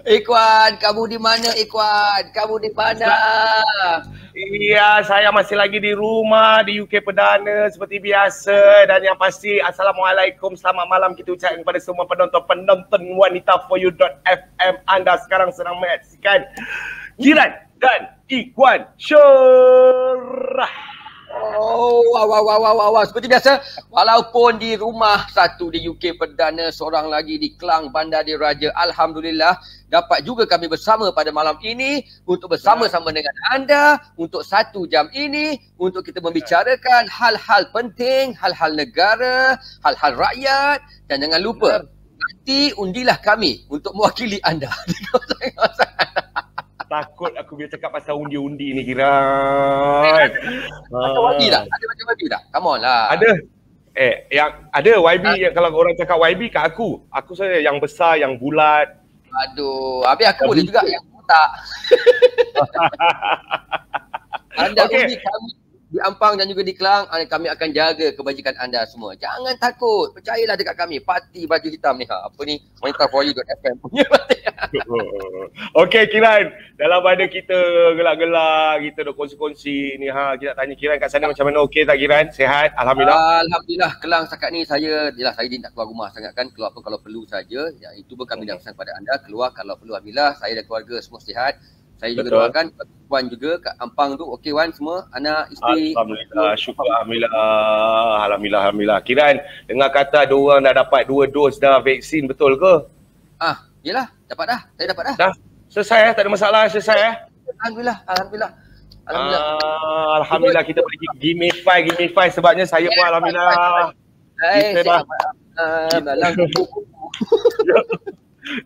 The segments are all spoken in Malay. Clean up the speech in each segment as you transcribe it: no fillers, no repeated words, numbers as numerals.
Ikwan, kamu di mana Ikwan? Kamu di mana? Iya, saya masih lagi di rumah di UK Perdana seperti biasa. Dan yang pasti, Assalamualaikum, selamat malam kita ucapkan kepada semua penonton Wanita For You.fm. Anda sekarang sedang menyaksikan Kiran dan Ikwan Syurah. Wow. Seperti biasa, walaupun di rumah satu di UK Perdana, seorang lagi di Klang Bandar Diraja, alhamdulillah dapat juga kami bersama pada malam ini untuk bersama-sama dengan anda untuk 1 jam ini untuk kita membicarakan hal-hal penting, hal-hal negara, hal-hal rakyat, dan jangan lupa nanti undilah kami untuk mewakili anda. Takut aku bila cakap pasal undi-undi ni Kiran. Macam YB tak? Ada macam YB tak? Come on lah. Ada. Yang ada YB, yang kalau orang cakap YB kat aku saya yang besar, yang bulat. Aduh, habis aku boleh juga yang kotak. Anda undi kami di Ampang dan juga di Klang, kami akan jaga kebajikan anda semua. Jangan takut, percayalah dekat kami. Parti baju hitam ni, apa ni? Wanita4you.fm punya parti. Okey Kiran, dalam pada kita gelak-gelak, kita dah kongsi-kongsi ni kita tanya Kiran kat sana macam mana, okey tak Kiran? Sihat? Alhamdulillah. Alhamdulillah, Kelang setakat ni saya tidak keluar rumah sangat kan, keluar pun kalau perlu saja. Ya, itu pun kami dah pesan kepada anda, keluar kalau perlu. Alhamdulillah, saya dan keluarga semua sihat. Saya juga doakan Wan juga kat Ampang tu, okey Wan semua, anak, isteri. Alhamdulillah, syukur Alhamdulillah. Kiran, dengar kata ada orang dah dapat 2 dos dah vaksin, betul ke? Yelah, dapat dah. Saya dapat dah. Dah? Selesai tak ada masalah, selesai Alhamdulillah. Alhamdulillah kita boleh gamify sebabnya saya pun alhamdulillah.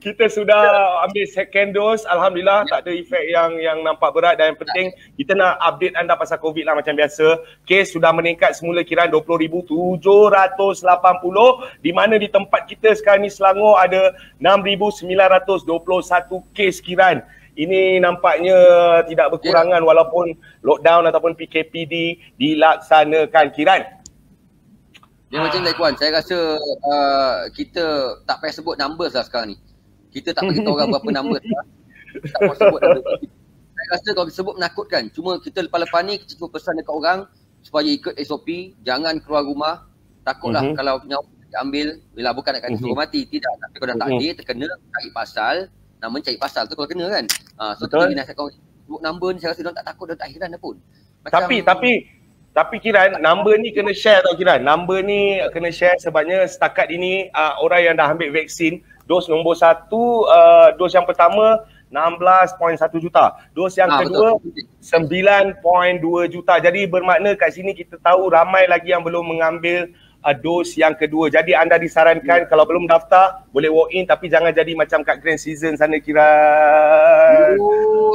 Kita sudah ambil second dose, alhamdulillah tak ada efek yang nampak berat, dan yang penting kita nak update anda pasal COVID lah macam biasa. Kes sudah meningkat semula Kiran 20,780, di mana di tempat kita sekarang ni Selangor ada 6,921 kes Kiran. Ini nampaknya tidak berkurangan walaupun lockdown ataupun PKPD dilaksanakan Kiran. Dia macam ni Kuan, saya rasa kita tak payah sebut numbers lah sekarang ni. Kita tak beritahu orang berapa numbers lah. Tak payah sebut numbers. Saya rasa kalau sebut menakutkan. Cuma kita lepas-lepas ni kita cuma pesan dekat orang supaya ikut SOP, jangan keluar rumah. Takutlah kalau nyawa diambil, bila bukan nak kata suruh mati, tidak. Tapi kalau dah takdir, terkena, cari pasal. Nama cari pasal tu kalau kena kan. So kita nasihat kawan sebut number ni, saya rasa diorang tak takut, diorang tak heran dah pun. Tapi Kiran, number ni kena share tau Kiran. Number ni kena share sebabnya setakat ini orang yang dah ambil vaksin, dos nombor 1, dos yang pertama 16.1 juta. Dos yang kedua 9.2 juta. Jadi bermakna kat sini kita tahu ramai lagi yang belum mengambil dos yang kedua. Jadi anda disarankan kalau belum daftar boleh walk in, tapi jangan jadi macam kat Grand Season sana Kiran.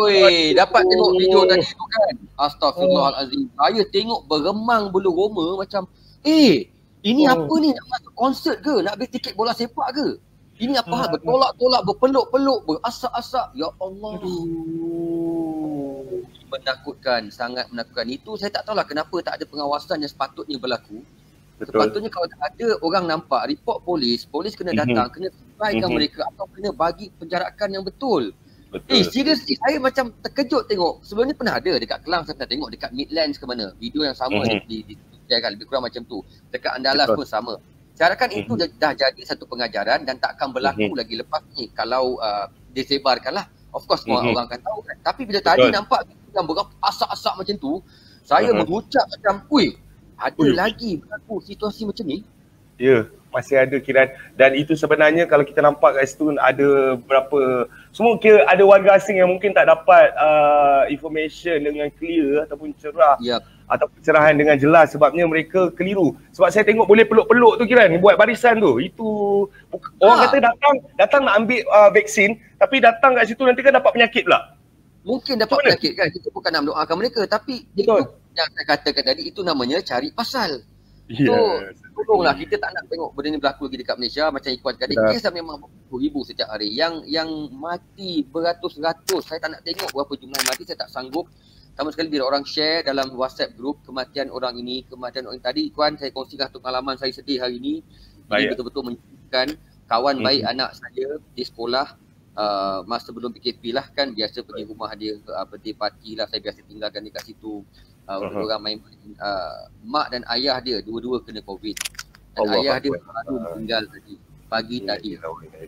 Oi, dapat tengok video tadi tu kan. Astaghfirullahalazim. Saya tengok beremang bulu roma macam ini apa ni, nak masuk konsert ke? Nak beli tiket bola sepak ke? Ini apa hal? Bertolak-tolak, berpeluk-peluk, berasak-asak. Ya Allah. Menakutkan, sangat menakutkan. Itu saya tak tahulah kenapa tak ada pengawasan yang sepatutnya berlaku. Sepatutnya kalau ada orang nampak, report polis kena datang, kena suraikan mereka atau kena bagi penjarakan yang betul. Seriously, saya macam terkejut tengok. Sebelum ni pernah ada dekat Kelang, saya pernah tengok dekat Midlands ke mana. Video yang sama di lebih kurang macam tu. Dekat Andalas pun sama. Saya harapkan itu dah jadi satu pengajaran dan takkan berlaku lagi lepas ni kalau disebarkan lah. Of course semua orang akan tahu kan. Tapi bila tadi nampak yang berasak-asak macam tu, saya mengucap macam, ada lagi berlaku situasi macam ni? Ya, masih ada Kiran. Dan itu sebenarnya kalau kita nampak kat situ ada berapa, semua kira ada warga asing yang mungkin tak dapat information dengan clear ataupun cerah. Atau pencerahan dengan jelas sebabnya mereka keliru. Sebab saya tengok boleh peluk-peluk tu Kiran, buat barisan tu. Itu orang kata datang nak ambil vaksin, tapi datang kat situ nanti kan dapat penyakit pula. Mungkin dapat penyakit kan, kita bukan nak mendoakan mereka, tapi itu yang saya katakan tadi, itu namanya cari pasal. So, tolonglah, kita tak nak tengok benda ni berlaku lagi dekat Malaysia. Macam Ikhwan tadi, kes memang ribu setiap hari. Yang mati beratus-ratus. Saya tak nak tengok berapa jumlah yang mati, saya tak sanggup. Sama sekali bila orang share dalam WhatsApp group kematian orang ini, kematian orang tadi, Ikhwan, saya kongsikan satu pengalaman saya sedih hari ini. Ini betul-betul menunjukkan kawan baik anak saya di sekolah masa belum PKP lah kan, biasa pergi rumah dia, birthday party lah, saya biasa tinggalkan dia kat situ. Untuk orang main, mak dan ayah dia dua-dua kena COVID. Dan ayah dia baru meninggal pagi tadi.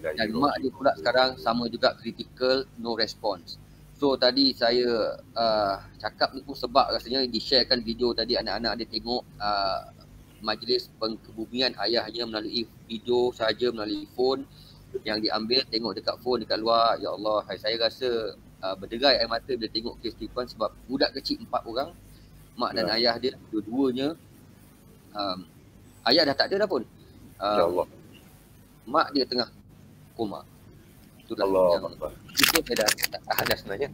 Dan mak dia pula sekarang sama juga critical, no response. So tadi saya cakap ni pun sebab rasanya di-sharekan video tadi anak-anak dia tengok majlis pengkebumian ayahnya melalui video saja, melalui phone yang diambil, tengok dekat phone dekat luar. Ya Allah, saya rasa berderai air mata bila tengok kes Irfan sebab budak kecil 4 orang, mak dan ayah dia dua-duanya, ayah dah tak ada dah pun. Ya Allah. Mak dia tengah koma. Itulah Allah yang kita dah tak tahan dah sebenarnya.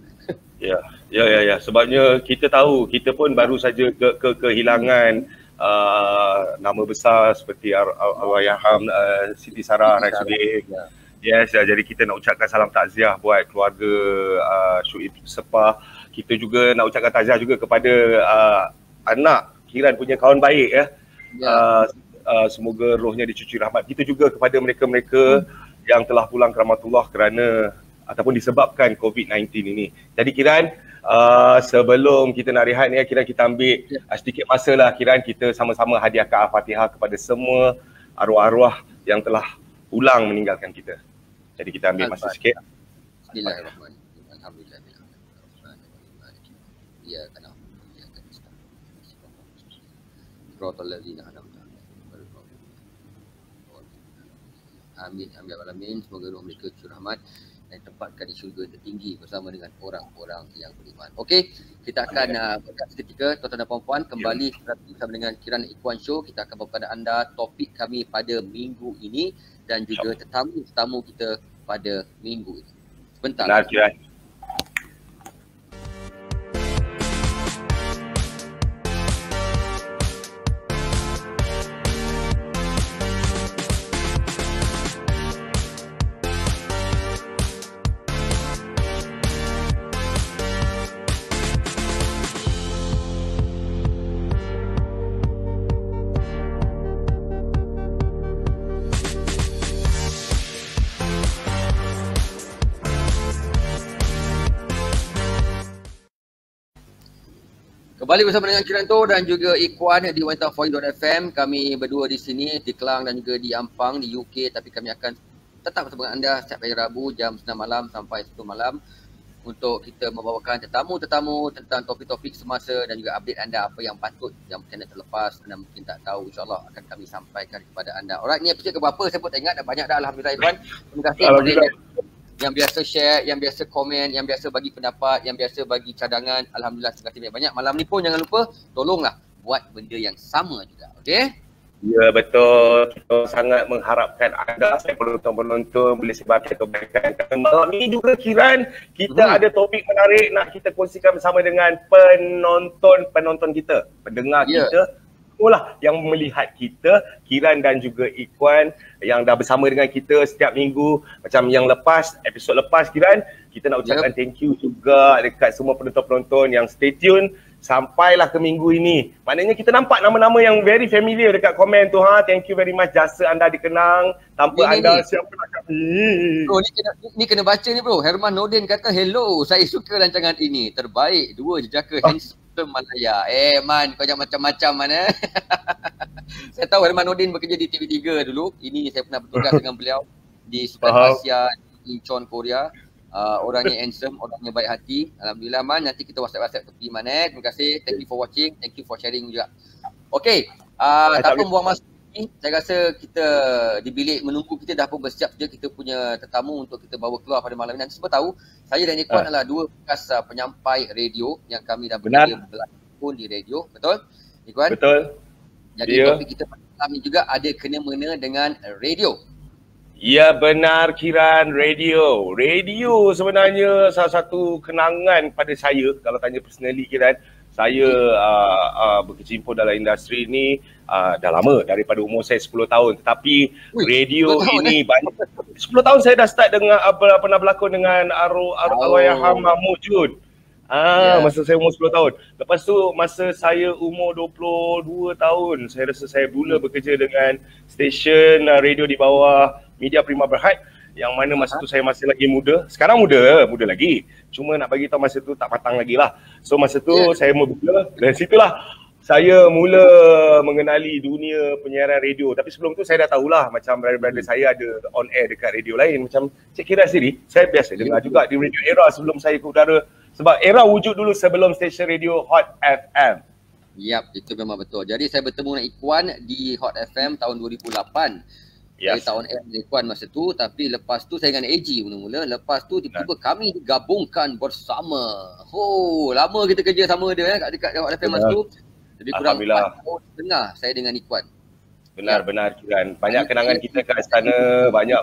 Ya. Sebabnya kita tahu, kita pun baru saja kehilangan nama besar seperti Arwahayaham Siti Sarah Raisuddin. Yes, jadi kita nak ucapkan salam takziah buat keluarga Syuib Sepah. Kita juga nak ucapkan takziah juga kepada anak Kiran punya kawan baik ya. Semoga rohnya dicuci rahmat. Kita juga kepada mereka-mereka yang telah pulang ke rahmatullah kerana ataupun disebabkan COVID-19 ini. Jadi Kiran, sebelum kita nak rehat ni, Kiran kita ambil sedikit masa lah Kiran, kita sama-sama hadiahkan Al-Fatihah kepada semua arwah-arwah yang telah pulang meninggalkan kita. Jadi kita ambil masa sikit. Bismillahirrahmanirrahim. Alhamdulillah. Ya kana. Ya kana. Rotalazina anam. Amin, amin, alamin. Semoga roh mereka curahmat dan tempatkan di syurga tertinggi bersama dengan orang-orang yang beriman. Okey, kita akan seketika tuan-tuan dan puan-puan kembali bersama dengan Kiran Ikhwan Show. Kita akan bawa kepada anda topik kami pada minggu ini dan juga tetamu kita pada minggu ini. Sebentar. Benar, Kiran. Kembali bersama dengan Kiranto dan juga Ikhwan di WantaFoy.fm. Kami berdua di sini, di Kelang dan juga di Ampang, di UK. Tapi kami akan tetap bersama dengan anda setiap hari Rabu jam 9 malam sampai 10 malam untuk kita membawakan tetamu-tetamu tentang topik-topik semasa dan juga update anda apa yang patut, yang mungkin terlepas, anda mungkin tak tahu. InsyaAllah akan kami sampaikan kepada anda. Alright, ni episode keberapa saya pun tak ingat, dah banyak dah Alhamdulillah Ikhwan. Terima kasih kepada yang biasa share, yang biasa komen, yang biasa bagi pendapat, yang biasa bagi cadangan. Alhamdulillah, terima kasih banyak. Malam ni pun jangan lupa tolonglah buat benda yang sama juga. Okey? Ya, betul. Kita sangat mengharapkan anda, saya penonton-penonton boleh sebarkan kebaikan. Malam ni juga Kiran, kita ada topik menarik nak kita kongsikan bersama dengan penonton kita, pendengar kita. Lah yang melihat kita, Kiran dan juga Ikhwan yang dah bersama dengan kita setiap minggu. Macam yang lepas, episod lepas Kiran, kita nak ucapkan thank you juga dekat semua penonton-penonton yang stay tune sampailah ke minggu ini. Maknanya kita nampak nama-nama yang very familiar dekat komen tu. Thank you very much, jasa anda dikenang. Tanpa anda siapa nak kami. Bro, ni kena baca ni bro. Herman Nordin kata, hello, saya suka rancangan ini. Terbaik, 2 jejaka handsome Malaya. Man, kau jangan macam-macam mana. Saya tahu Herman Nordin bekerja di TV3 dulu. Ini saya pernah bertugas dengan beliau di Sukan Asia, di Incheon, Korea. Orangnya handsome, orangnya baik hati. Alhamdulillah Man, nanti kita WhatsApp tepi Man. Terima kasih, thank you for watching, thank you for sharing juga. Okay, tak pun buang masa ni, saya rasa kita di bilik menunggu, kita dah pun bersiap je kita punya tetamu untuk kita bawa keluar pada malam ini. Dan semua tahu, saya dan Ikhwan adalah 2 bekas penyampai radio yang kami dah bekerja berlakon di radio, betul Ikhwan? Betul. Jadi topik kita malam ni juga ada kena-mena dengan radio. Ya benar Kiran, radio. Radio sebenarnya salah satu kenangan pada saya. Kalau tanya personally Kiran, saya berkecimpung dalam industri ni dah lama, daripada umur saya 10 tahun. Tetapi radio ini banyak. 10 tahun saya dah start dengan pernah berlakon dengan Arwahayaham Mahmud Jun. Masa saya umur 10 tahun. Lepas tu masa saya umur 22 tahun, saya rasa saya mula bekerja dengan stesen radio di bawah Media Prima Berhad, yang mana masa tu saya masih lagi muda. Sekarang muda lagi. Cuma nak bagi tahu masa tu tak matang lagi lah. So masa tu saya mula, dan situlah saya mula mengenali dunia penyiaran radio. Tapi sebelum tu saya dah tahulah macam brother-brother saya ada on air dekat radio lain. Macam Cik Kira sendiri, saya biasa dengar juga di radio Era sebelum saya ke udara. Sebab Era wujud dulu sebelum stesen radio Hot FM. Yap, itu memang betul. Jadi saya bertemu dengan Ikhwan di Hot FM tahun 2008. Saya tahun dengan Ikhwan masa tu, tapi lepas tu saya dengan AG mula-mula. Lepas tu tiba-tiba kami digabungkan bersama. Lama kita kerja sama dia dekat Hot FM masa tu. Jadi kurang 4 tahun setengah saya dengan Ikhwan. Benar Kiran. Banyak kenangan kita kat sana, banyak.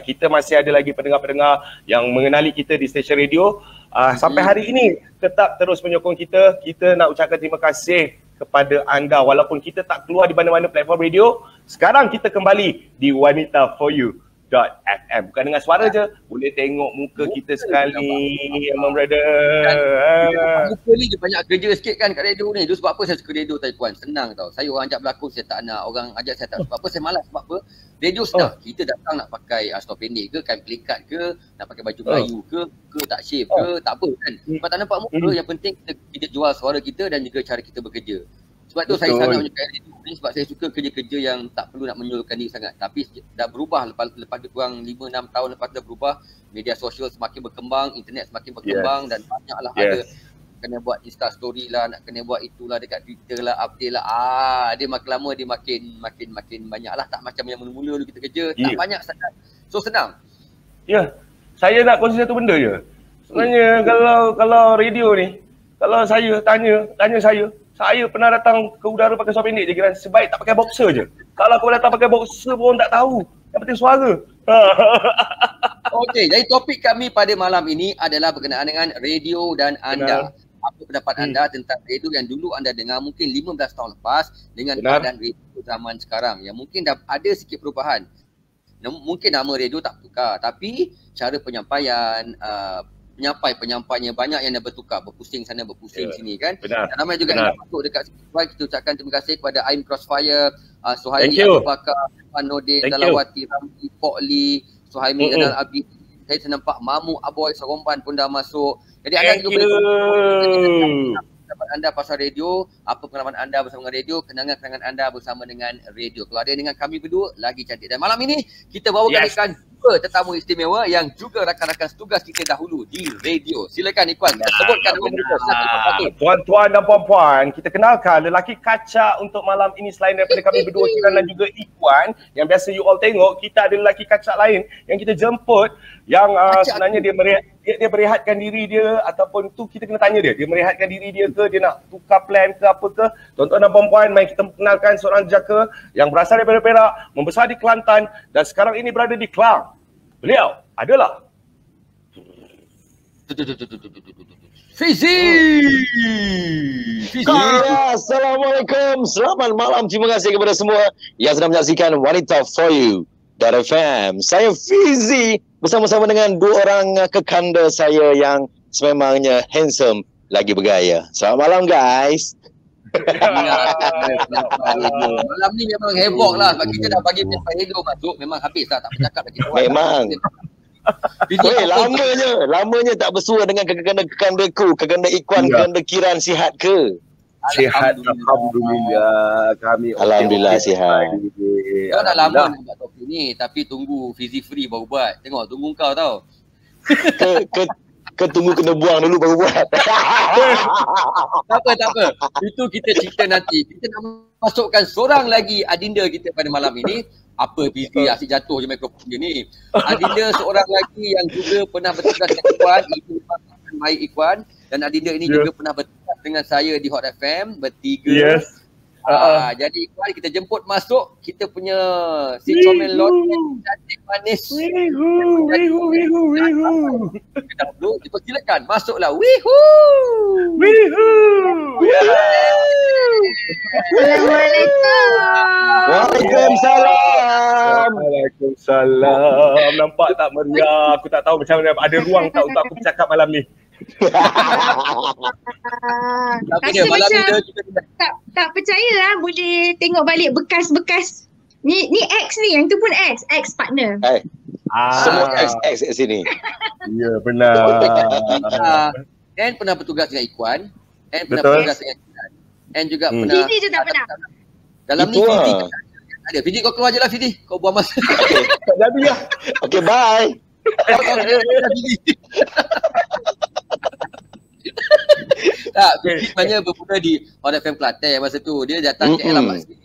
Kita masih ada lagi pendengar-pendengar yang mengenali kita di stesen radio. Sampai hari ini tetap terus menyokong kita. Kita nak ucapkan terima kasih kepada anda walaupun kita tak keluar di mana-mana platform radio. Sekarang kita kembali di wanitaforoyou.fm. Bukan dengar suara je, boleh tengok muka kita sekali, Abang Brother. Muka ni dia banyak kerja sikit kan kat radio ni. Itu sebab apa saya suka radio tadi Puan. Senang tau. Saya orang ajak berlakon saya tak nak, orang ajak saya tak. Sebab apa saya malas, sebab apa? Radio senang. Kita datang nak pakai stop pendek ke, kain pelikat ke, nak pakai baju Melayu ke tak shave ke, tak apa kan. Sebab tak nampak muka, yang penting kita jual suara kita dan juga cara kita bekerja. Sebab tu saya sangat menyukai radio ni, sebab saya suka kerja-kerja yang tak perlu nak menyulurkan diri sangat. Tapi dah berubah lepas kurang 5-6 tahun lepas dah berubah. Media sosial semakin berkembang, internet semakin berkembang dan banyaklah ada kena buat Insta story lah, nak kena buat itulah dekat Twitter lah, update lah. Dia makin lama dia makin banyak lah. Tak macam yang mula-mula dulu kita kerja, tak banyak sangat. So senang. Saya nak kongsi satu benda je. Sebenarnya kalau radio ni, kalau saya tanya saya pernah datang ke udara pakai suara pendek je, kira sebaik tak pakai boxer je. Kalau kau datang pakai boxer pun tak tahu. Yang penting suara. Okey, jadi topik kami pada malam ini adalah berkenaan dengan radio dan anda. Apa pendapat anda tentang radio yang dulu anda dengar mungkin 15 tahun lepas dengan keadaan radio zaman sekarang yang mungkin dah ada sikit perubahan. Mungkin nama radio tak tukar, tapi cara penyampaian, penyampai-penyampainya banyak yang dah bertukar, berpusing sana berpusing sini kan. Dan ramai juga yang masuk dekat Spotify. Kita ucapkan terima kasih kepada Aim Crossfire, Suhaili Abu Bakar, Nordin Dalawati, Ramli, Pok Lee, Suhaimi Zainal Abid. Saya nampak Mamu Aboy Saromban pun dah masuk. Jadi anda juga boleh pendapat anda pasal radio, apa pengalaman anda bersama dengan radio, kenangan-kenangan anda bersama dengan radio. Kalau ada dengan kami berdua, lagi cantik. Dan malam ini kita bawakan dua tetamu istimewa yang juga rakan-rakan setugas kita dahulu di radio. Silakan Ikhwan, sebutkan nama mereka satu. Tuan-tuan dan puan-puan, kita kenalkan lelaki kaca untuk malam ini selain daripada kami berdua, Kiran dan juga Ikhwan. Yang biasa you all tengok, kita ada lelaki kaca lain yang kita jemput, yang sebenarnya dia berehatkan diri dia, ataupun tu kita kena tanya dia merehatkan diri dia ke, dia nak tukar plan ke apa ke. Tuan-tuan dan puan-puan, mari kita kenalkan seorang jaka yang berasal daripada Perak, membesar di Kelantan dan sekarang ini berada di Kelang. Beliau adalah Fizi. Assalamualaikum, selamat malam. Terima kasih kepada semua yang sedang menyaksikan Wanita For You.fm. Saya Fizi bersama-sama dengan dua orang kekanda saya yang sememangnya handsome lagi bergaya. Selamat malam guys. Malam ni memang heboh lah sebab kita dah bagi penyampai radio masuk, memang habis lah, tak bercakap lagi. Memang. Lamanya tak bersua dengan kekanda-kekandaku, kekanda Ikhwan, kekanda Kiran, sihat ke? Sihat, Alhamdulillah. Kami Alhamdulillah sihat. Kau dah lama nak buat topik ni, tapi tunggu Fizi Free baru buat. Tengok, tunggu kau tau. Tunggu kena buang dulu baru buat. Tak apa. Itu kita cerita nanti. Kita nak masukkan seorang lagi adinda kita pada malam ini. Apa Fizi asyik jatuh je mikrofon dia ni. Adinda seorang lagi yang juga pernah bertugas dengan Ikhwan, Ibu Mai Ikhwan, dan adinda ini juga pernah bertugas dengan saya di Hot FM bertiga. Jadi Ikhwan kita jemput masuk kita punya si comel lot cantik manis. Kita dulu dipersilakan masuklah. Waalaikumsalam. Nampak tak meriah? Aku tak tahu macam mana ada ruang tak untuk aku bercakap malam ni. Tapi Rasa dia malam ni macam kita tak percaya lah boleh tengok balik bekas-bekas. Ni ex ni, yang tu pun ex partner. Semua XX kat sini. Ya, benar. N pernah bertugas dengan Ikuan, N pernah Betul. bertugas dengan Ikan, N juga pernah. Fizi je tak pernah. Dalam ni Itu Fizi lah. tak ada. Fizi kau keluar je lah Fizi. Kau buang masa. Tak jadi lah. Okay, bye. Tak, Fizi sebenarnya bermula di Hot FM Kelantan masa tu. Dia datang KL lambat sikit.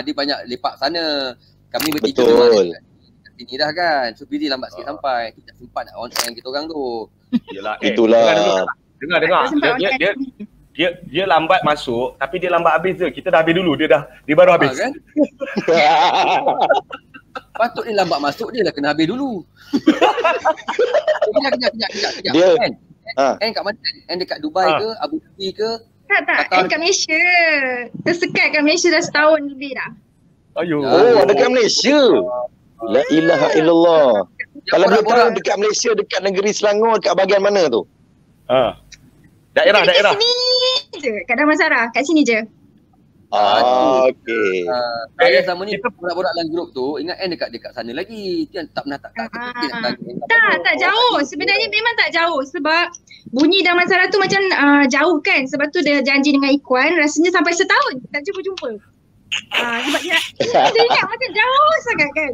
Dia banyak lepak sana. Kami bertiga Betul. memang kat sini dah kan. So Fizi lambat sikit sampai. Tak sempat nak on air kita orang tu. Yelah, Itulah. Dengar. Tak sempat Dia lambat masuk, tapi dia lambat habis je. Kita dah habis dulu, dia baru habis. Kan? Patut dia lambat masuk, dia lah kena habis dulu. Kejap. Dia- N kat mana? N dekat Dubai ke? Abu Dhabi ke? Tak. Kat Malaysia. Tersekat kat Malaysia dah setahun lebih dah. Ayo. Oh, dekat Malaysia. La ilaha illallah. Kalau dia tahu dekat Malaysia, dekat negeri Selangor, dekat bahagian mana tu? Daerah. Kat sini je. Kat Damansara. Kat sini je. Okey. Saya sama ni borak-borak dalam grup tu, ingat N dekat sana lagi. Dia tak pernah tak fikir nak tanya N. Tak jauh. Sebenarnya memang tak jauh. Sebab bunyi Damansara tu macam jauh kan. Sebab tu dia janji dengan Ikuan. Rasanya sampai setahun tak jumpa-jumpa. Sebab dia ingat macam jauh sangat kan.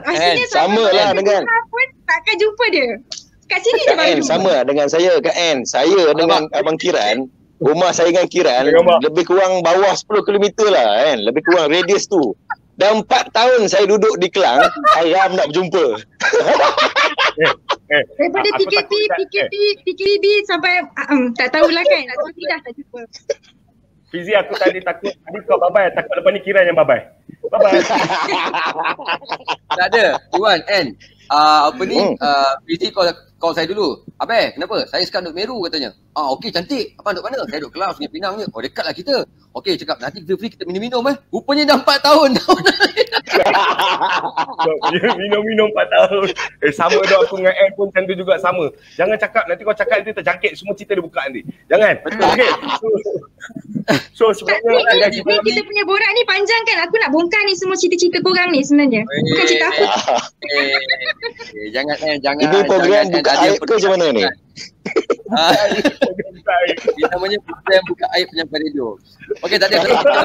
Rasanya sama lah dengan pun takkan jumpa dia. Kat sini je Kak baru N jumpa. sama dengan saya, Kak N. Saya dengan Abang Kiran, rumah saya dengan Kiran lebih kurang bawah 10 km lah kan. Lebih kurang radius tu. Dah 4 tahun saya duduk di Kelang, haram nak berjumpa. Daripada PKP sampai tak tahulah kan. Tak tahu tidak tak jumpa. Fizi, aku tadi takut kau bye-bye. Takut lepas ni Kiran yang bye-bye. Bye-bye. Tak ada. Iwan, N. Apa ni? Fizi call saya dulu. Abang, kenapa? Saya sekarang duduk Meru katanya. Okey, cantik. Abang duduk mana? Saya duduk Kelang, Sungai Pinang je. Oh, dekat lah kita. Okey, cakap nanti free kita minum-minum Rupanya dah 4 tahun. Minum-minum 4 tahun. Sama dah aku dengan N pun macam tu juga sama. Jangan cakap, nanti kau cakap nanti terjangkit semua cerita dia buka nanti. Jangan. Okey. So sebenarnya kita punya borak ni panjang kan. Aku nak bongkar ni semua cerita-cerita korang ni sebenarnya. Bukan cerita aku. Jangan. Ini program buka aib ke macam mana ni? Ini namanya program buka aib penyampai radio. Okey, tak ada. Kalau kita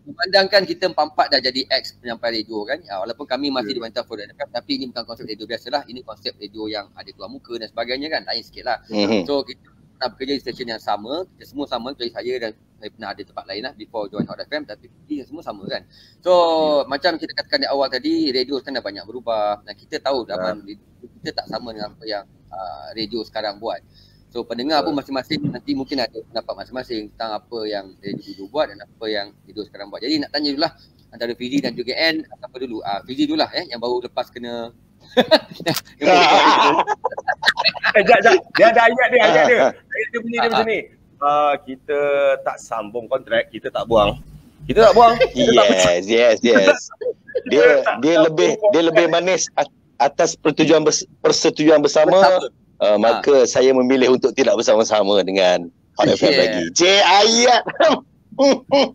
memandangkan kita empat dah jadi ex penyampai radio kan. Walaupun kami masih di Wanita Forum FM, tapi ini bukan konsep radio biasalah. Ini konsep radio yang ada keluar muka dan sebagainya kan. Lain sikit lah. So kita pernah bekerja di stesen yang sama. Kita semua sama, kecuali saya dan saya pernah ada tempat lain lah before join Hot FM, tapi kita semua sama kan. So macam kita katakan di awal tadi, radio sekarang dah banyak berubah dan kita tahu zaman kita tak sama dengan apa yang radio sekarang buat. So pendengar pun masing-masing nanti mungkin ada pendapat masing-masing tentang apa yang radio dulu buat dan apa yang radio sekarang buat. Jadi nak tanya dulu lah antara Fizi dan juga N, apa dulu? Fizi dulu lah yang baru lepas kena Sekejap. Dia ada ayat dia. Ayat dia bunyi dia macam ni. Kita tak sambung kontrak, kita tak buang. Kita tak buang. Yes. Dia lebih manis atas persetujuan bersama. Maka saya memilih untuk tidak bersama-sama dengan Hot FM lagi. Ayat.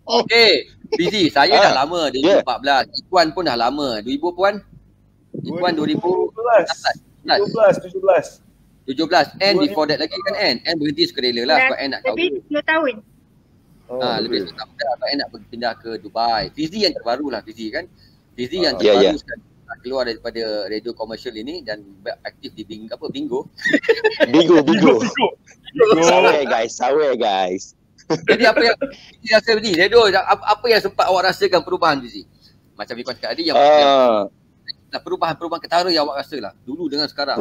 Okay, Fizi, saya dah lama 2014. Ikuan pun dah lama. 2000 puan? Ikuan 2017. 17. And before that lagi kan N berhenti sukarela lah sebab N nak lebih 10 tahun. Lebih 10 tahun dah sebab N nak pindah ke Dubai. Fizi yang terbaru lah Fizi kan. Fizi yang terbaru sekali keluar daripada radio komersial ini dan aktif di Bingo. Sawe guys. Jadi apa yang Fizi rasa ni? Radio apa yang sempat awak rasakan perubahan Fizi? Macam Ikon cakap tadi yang perubahan ketara yang awak rasa lah dulu dengan sekarang.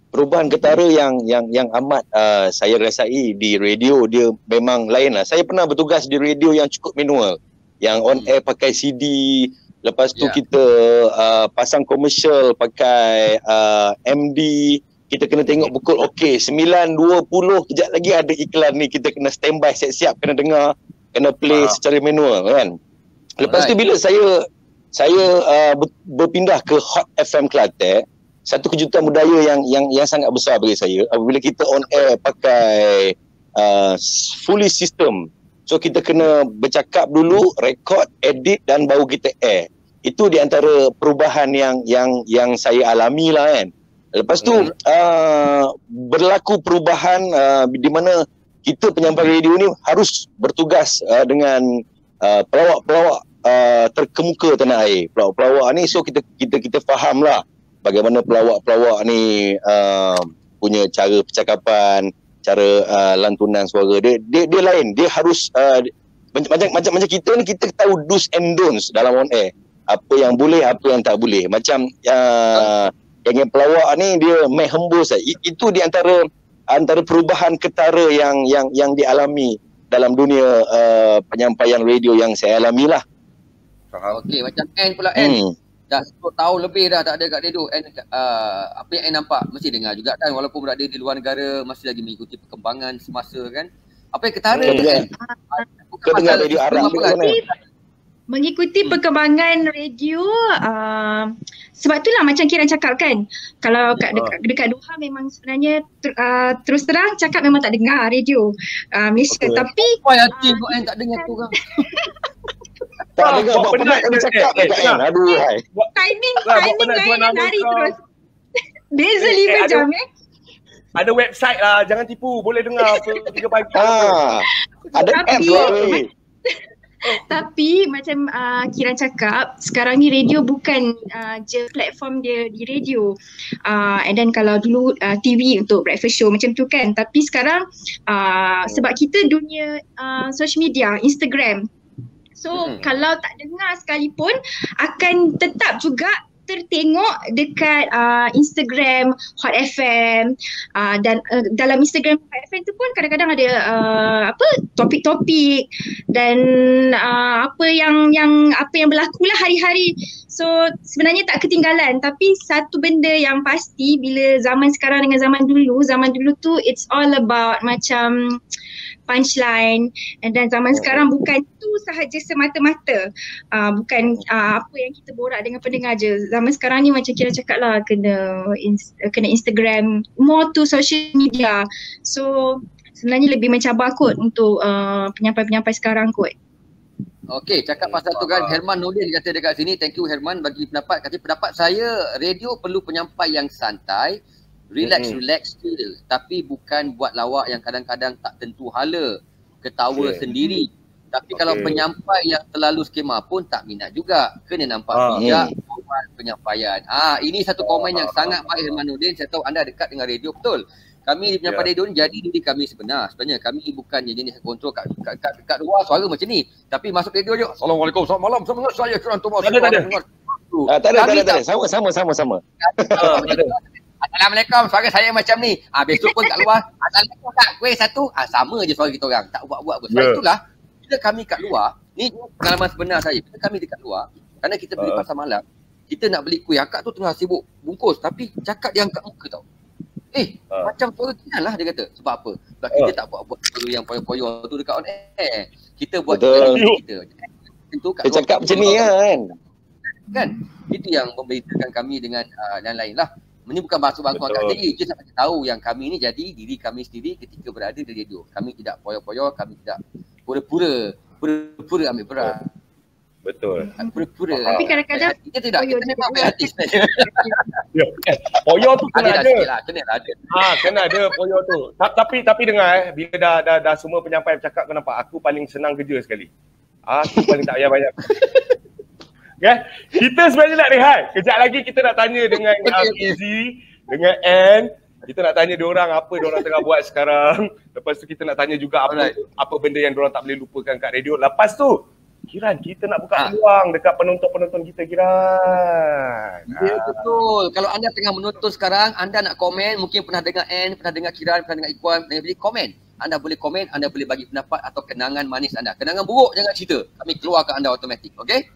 Perubahan ketara yang amat saya rasai di radio dia memang lain lah. Saya pernah bertugas di radio yang cukup manual, yang on air pakai CD, lepas tu kita pasang komersial pakai MD, kita kena tengok pukul 9:20 kejap lagi ada iklan ni, kita kena standby siap-siap kena dengar, kena play secara manual kan. Lepas tu bila saya berpindah ke Hot FM Kelantan, satu kejutan budaya yang sangat besar bagi saya apabila kita on air pakai fully system. So kita kena bercakap dulu, rekod, edit dan baru kita air. Itu di antara perubahan yang saya alami lah kan. Lepas tu berlaku perubahan di mana kita penyampai radio ni harus bertugas dengan pelawak-pelawak terkemuka tanah air. Pelawak-pelawak ni so kita faham lah bagaimana pelawak-pelawak ni punya cara percakapan, cara lantunan suara dia lain. Dia harus macam kita ni, kita tahu do's and don'ts dalam on air. Apa yang boleh, apa yang tak boleh. Macam yang pelawak ni dia main hembus. Itu di antara perubahan ketara yang dialami dalam dunia penyampaian radio yang saya alami lah. Okey, macam N pula N. Dah 10 tahun lebih dah tak ada kat radio. Apa yang N nampak mesti dengar juga kan, walaupun berada di luar negara masih lagi mengikuti perkembangan semasa kan. Apa yang ketara tu kan? Kita dengar radio Arab juga kan. Mengikuti perkembangan radio, sebab itulah macam Kiran cakap kan, kalau dekat Doha memang sebenarnya terus terang cakap memang tak dengar radio Malaysia. Tapi why hati kau tak dengar tu kan? Tak dengar buat penat kena cakap kan. Aduh hai. Timing lain hari terus. Beza 5 jam Ada website lah, jangan tipu. Boleh dengar 3 pagi. Ada app lah. Tapi macam Kiran cakap, sekarang ni radio bukan je platform dia di radio. And then kalau dulu TV untuk breakfast show macam tu kan. Tapi sekarang sebab kita dunia social media, Instagram. So kalau tak dengar sekalipun akan tetap juga tertengok dekat Instagram Hot FM, dan dalam Instagram Hot FM tu pun kadang-kadang ada topik-topik dan apa yang berlaku lah hari-hari. So sebenarnya tak ketinggalan, tapi satu benda yang pasti bila zaman sekarang dengan zaman dulu tu it's all about macam punchline, and dan zaman sekarang bukan tu sahaja semata-mata, bukan apa yang kita borak dengan pendengar je. Zaman sekarang ni macam Kira cakap lah, kena Instagram, more to social media. So sebenarnya lebih mencabar kot untuk penyampai-penyampai sekarang kot. Okey, cakap pasal tu kan, Herman Nordin kata dekat sini, thank you Herman bagi pendapat. Kata pendapat saya, radio perlu penyampai yang santai, relax je, tapi bukan buat lawak yang kadang-kadang tak tentu hala, ketawa sendiri. Tapi kalau penyampai yang terlalu skema pun tak minat juga. Kena nampak bijak penyampaian. Ini satu komen yang sangat baik Herman Nordin. Saya tahu anda dekat dengan radio, betul. Kami di penyampai radio ni jadi diri kami sebenarnya kami bukan jenis kontrol kat luar suara macam ni. Tapi masuk radio je, Assalamualaikum, selamat malam, saya Kiran Thomas. Tak ada. Sama. Assalamualaikum, suara saya macam ni. Besok pun kat luar, Assalamualaikum tak, kuih satu. Sama je suara kita orang, tak buat-buat pun. Sebab itulah, bila kami kat luar, ni pengalaman sebenar saya. Bila kami dekat luar, kerana kita beli pasar malam, kita nak beli kuih, akak tu tengah sibuk bungkus, tapi cakap dia angkat muka tau. Macam suara Kiran lah dia kata. Sebab apa? Sebab kita tak buat suara yang poyo-poyo tu dekat on air. Kita buat kita. Dia cakap macam ni kan? Itu yang membedakan kami dengan yang lain lah. Ini bukan bangsa-bangsa angkat sendiri. Kita nak tahu yang kami ni jadi diri kami sendiri ketika berada di radio. Kami tidak poyo-poyo, kami tidak pura-pura ambil peran. Betul. Pura-pura. Tapi kadang-kadang kita tidak, kita memang ambil hati sebenarnya. Poyo tu kena ada. Kena ada. Kena ada poyo tu. Tapi dengar bila dah semua penyampai bercakap, kau nampak aku paling senang kerja sekali. Aku paling tak payah banyak. Ya, kita sebenarnya nak rehat. Kejap lagi kita nak tanya dengan Fizi, dengan N. Kita nak tanya diorang apa diorang tengah buat sekarang. Lepas tu kita nak tanya juga apa benda yang diorang tak boleh lupakan kat radio. Lepas tu, Kiran, kita nak buka peluang dekat penonton-penonton kita, Kiran. Ya, betul. Kalau anda tengah menonton sekarang, anda nak komen, mungkin pernah dengar N, pernah dengar Kiran, pernah dengar Ikhwan, pernah dengar komen. Anda boleh komen, anda boleh bagi pendapat atau kenangan manis anda. Kenangan buruk jangan cerita. Kami keluarkan anda automatik, okey?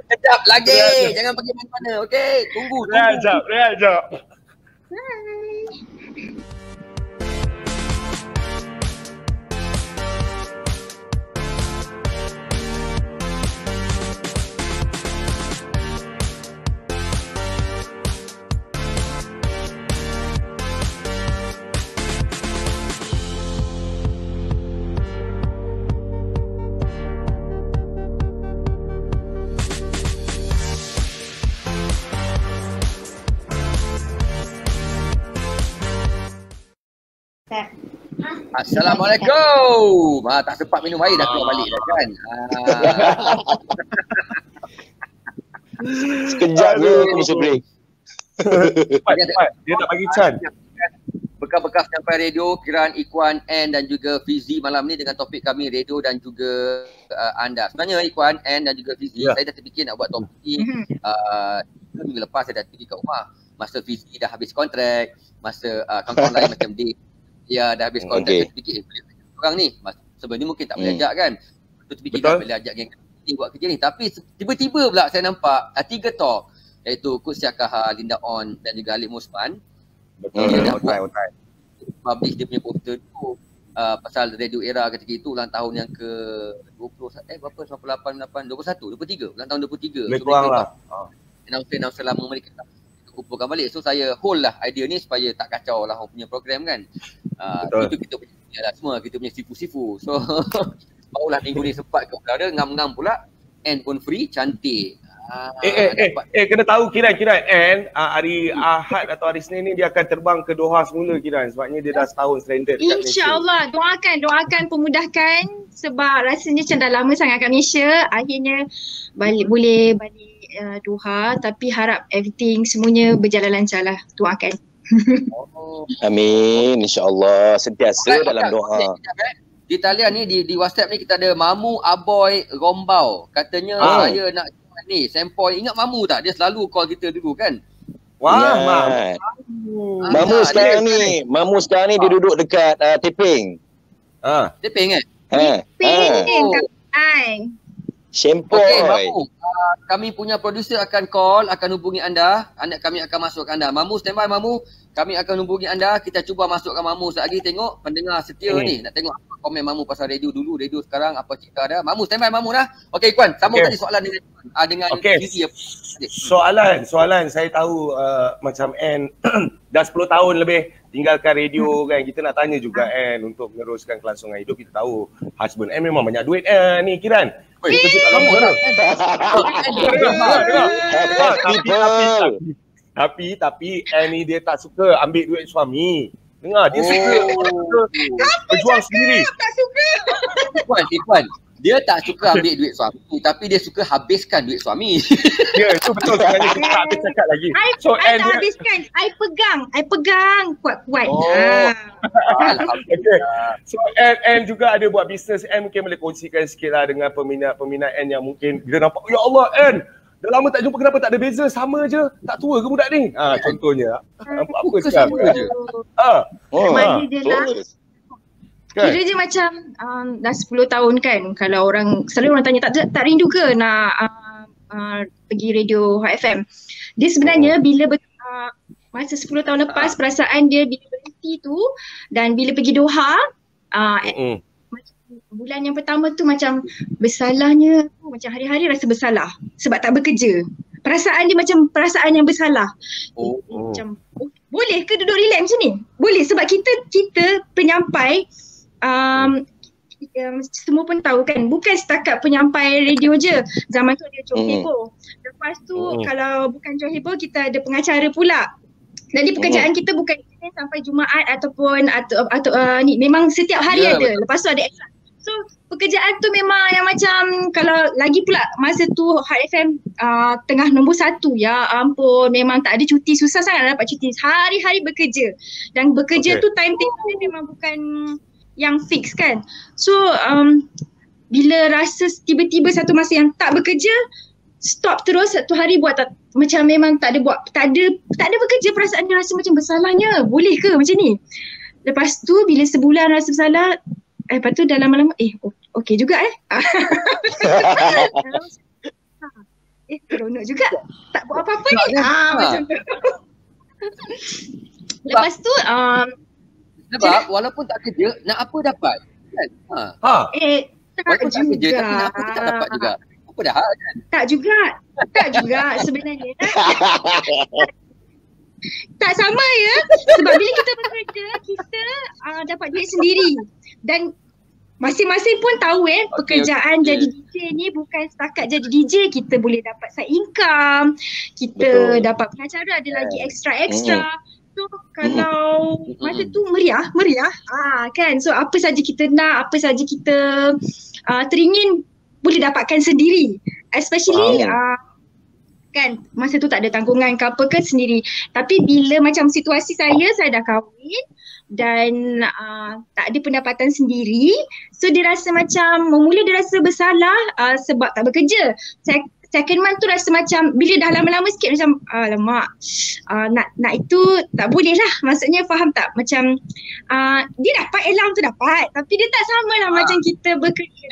Sekejap lagi. Jangan pergi mana-mana, okey? Tunggu. Rehat jap. Bye. Assalamualaikum. Tak sempat minum air dah keluar balik dah kan. Sekejap je commercial break. Cepat. Dia tak bagi Chan. Bekas-bekas sampai radio, Kiran, Ikhwan, Ann dan juga Fizi malam ni dengan topik kami radio dan juga anda. Sebenarnya Ikhwan, Ann dan juga Fizi, saya dah terfikir nak buat topik ni minggu lepas saya dah pergi kat rumah. Masa Fizi dah habis kontrak, masa kawan-kawan lain macam dia dah habis kontrak, saya terfikir boleh orang ni. Sebenarnya mungkin tak boleh ajak kan. Betul terfikir tak boleh ajak geng ni buat kerja ni. Tapi tiba-tiba pula saya nampak 3 talk iaitu Coach Syakaha, Linda On dan juga Alif Musman. Betul. Publish dia punya poster tu pasal Radio Era ketika itu ulang tahun yang ke 20 berapa 98 21 23 ulang tahun 23. Lebih kurang lah. Announcer lama mereka kumpulkan balik. So saya hold lah idea ni supaya tak kacau lah orang punya program kan. Itu kita punya lah semua, kita punya sifu-sifu. So barulah minggu ni sempat ke udara ngam-ngam pula and pun free cantik. Kena tahu Kiran and hari Ahad atau hari Senin ni dia akan terbang ke Doha semula Kiran sebabnya dia dah setahun stranded kat Malaysia. InsyaAllah doakan pemudahkan sebab rasanya macam dah lama sangat kat Malaysia, akhirnya boleh balik Doha, tapi harap everything semuanya berjalan lancar lah, doakan. Amin, insyaAllah sentiasa dalam doa. Di talian ni di WhatsApp ni kita ada Mamu Aboy Rombau. Katanya saya nak ni sempoi, ingat Mamu tak? Dia selalu call kita dulu kan. Wah, Mamu sekarang ni dia duduk dekat Teping. Teping kan? Teping Sempoi. Okey, Mamu. Kami punya producer akan call, akan hubungi anda. Kami akan masukkan anda. Mamu standby Mamu. Kami akan hubungi anda. Kita cuba masukkan Mamu sekejap lagi, tengok pendengar setia ni. Nak tengok apa komen Mamu pasal radio dulu, radio sekarang, apa cerita ada. Mamu standby Mamu dah. Okey Ikhwan, sambung tadi soalan dengan Fizi. Soalan saya tahu macam Ann dah 10 tahun lebih tinggalkan radio kan. Kita nak tanya juga Ann untuk meneruskan kelangsungan hidup. Kita tahu husband Ann memang banyak duit ni Kiran. Kita cakap lama dah. Tapi Ann ni dia tak suka ambil duit suami. Dengar, dia suka berjuang sendiri. Tak suka. Ikhwan, dia tak suka ambil duit suami, tapi dia suka habiskan duit suami. Ya, itu betul sebenarnya. Kita tak habis cakap lagi. So I tak habiskan, I pegang kuat-kuat. Okay. So Ann juga ada buat bisnes. Ann mungkin boleh kongsikan sikit lah dengan peminat Ann yang mungkin dia nampak, ya Allah Ann, dah lama tak jumpa, kenapa tak ada beza, sama je, tak tua ke budak ni? Contohnya. Apa sekarang? Mana je lah. Kira je macam dah 10 tahun kan, kalau selalu orang tanya tak rindu ke nak pergi radio Hot FM. Dia sebenarnya bila masa 10 tahun lepas perasaan dia bila berhenti tu dan bila pergi Doha, bulan yang pertama tu macam bersalahnya, macam hari-hari rasa bersalah sebab tak bekerja. Perasaan dia macam perasaan yang bersalah. Macam boleh ke duduk relax macam ni? Boleh sebab kita penyampai semua pun tahu kan, bukan setakat penyampai radio je. Zaman tu ada Joe Hebo. Lepas tu kalau bukan Joe Hebo, kita ada pengacara pula. Jadi pekerjaan kita bukan sampai Jumaat ataupun ni memang setiap hari ada. Lepas tu ada extra. So pekerjaan tu memang yang macam, kalau lagi pula masa tu Hot FM tengah nombor 1, ya ampun, memang tak ada cuti, susah sangat dapat cuti. Hari-hari bekerja. Dan bekerja tu timetable dia memang bukan yang fix kan. So bila rasa tiba-tiba satu masa yang tak bekerja, stop terus satu hari buat macam memang tak ada bekerja, perasaan dia rasa macam bersalahnya. Boleh ke macam ni? Lepas tu bila sebulan rasa bersalah, lepas tu dah lama-lama okey juga seronok juga, tak buat apa-apa ni. Macam tu. Lepas tu sebab walaupun tak kerja, nak apa dapat kan? Walaupun tak kerja, tapi nak apa kita dapat juga. Apa dah kan? Tak juga sebenarnya. Tak sama ya. Sebab bila kita bekerja, kita dapat duit sendiri. Dan masing-masing pun tahu pekerjaan jadi DJ ni bukan setakat jadi DJ, kita boleh dapat side income, kita dapat pengacara, ada lagi extra. tu kalau masa tu meriah. Kan. So apa saja kita nak, apa saja kita teringin boleh dapatkan sendiri. Especially kan masa tu tak ada tanggungan ke apa ke sendiri. Tapi bila macam situasi saya dah kahwin dan tak ada pendapatan sendiri, so dia rasa macam memula dia rasa bersalah sebab tak bekerja. Second month tu rasa macam bila dah lama-lama sikit macam alamak, nak itu tak boleh lah. Maksudnya faham tak? Macam dia dapat, Elam tu dapat, tapi dia tak sama lah macam kita bekerja.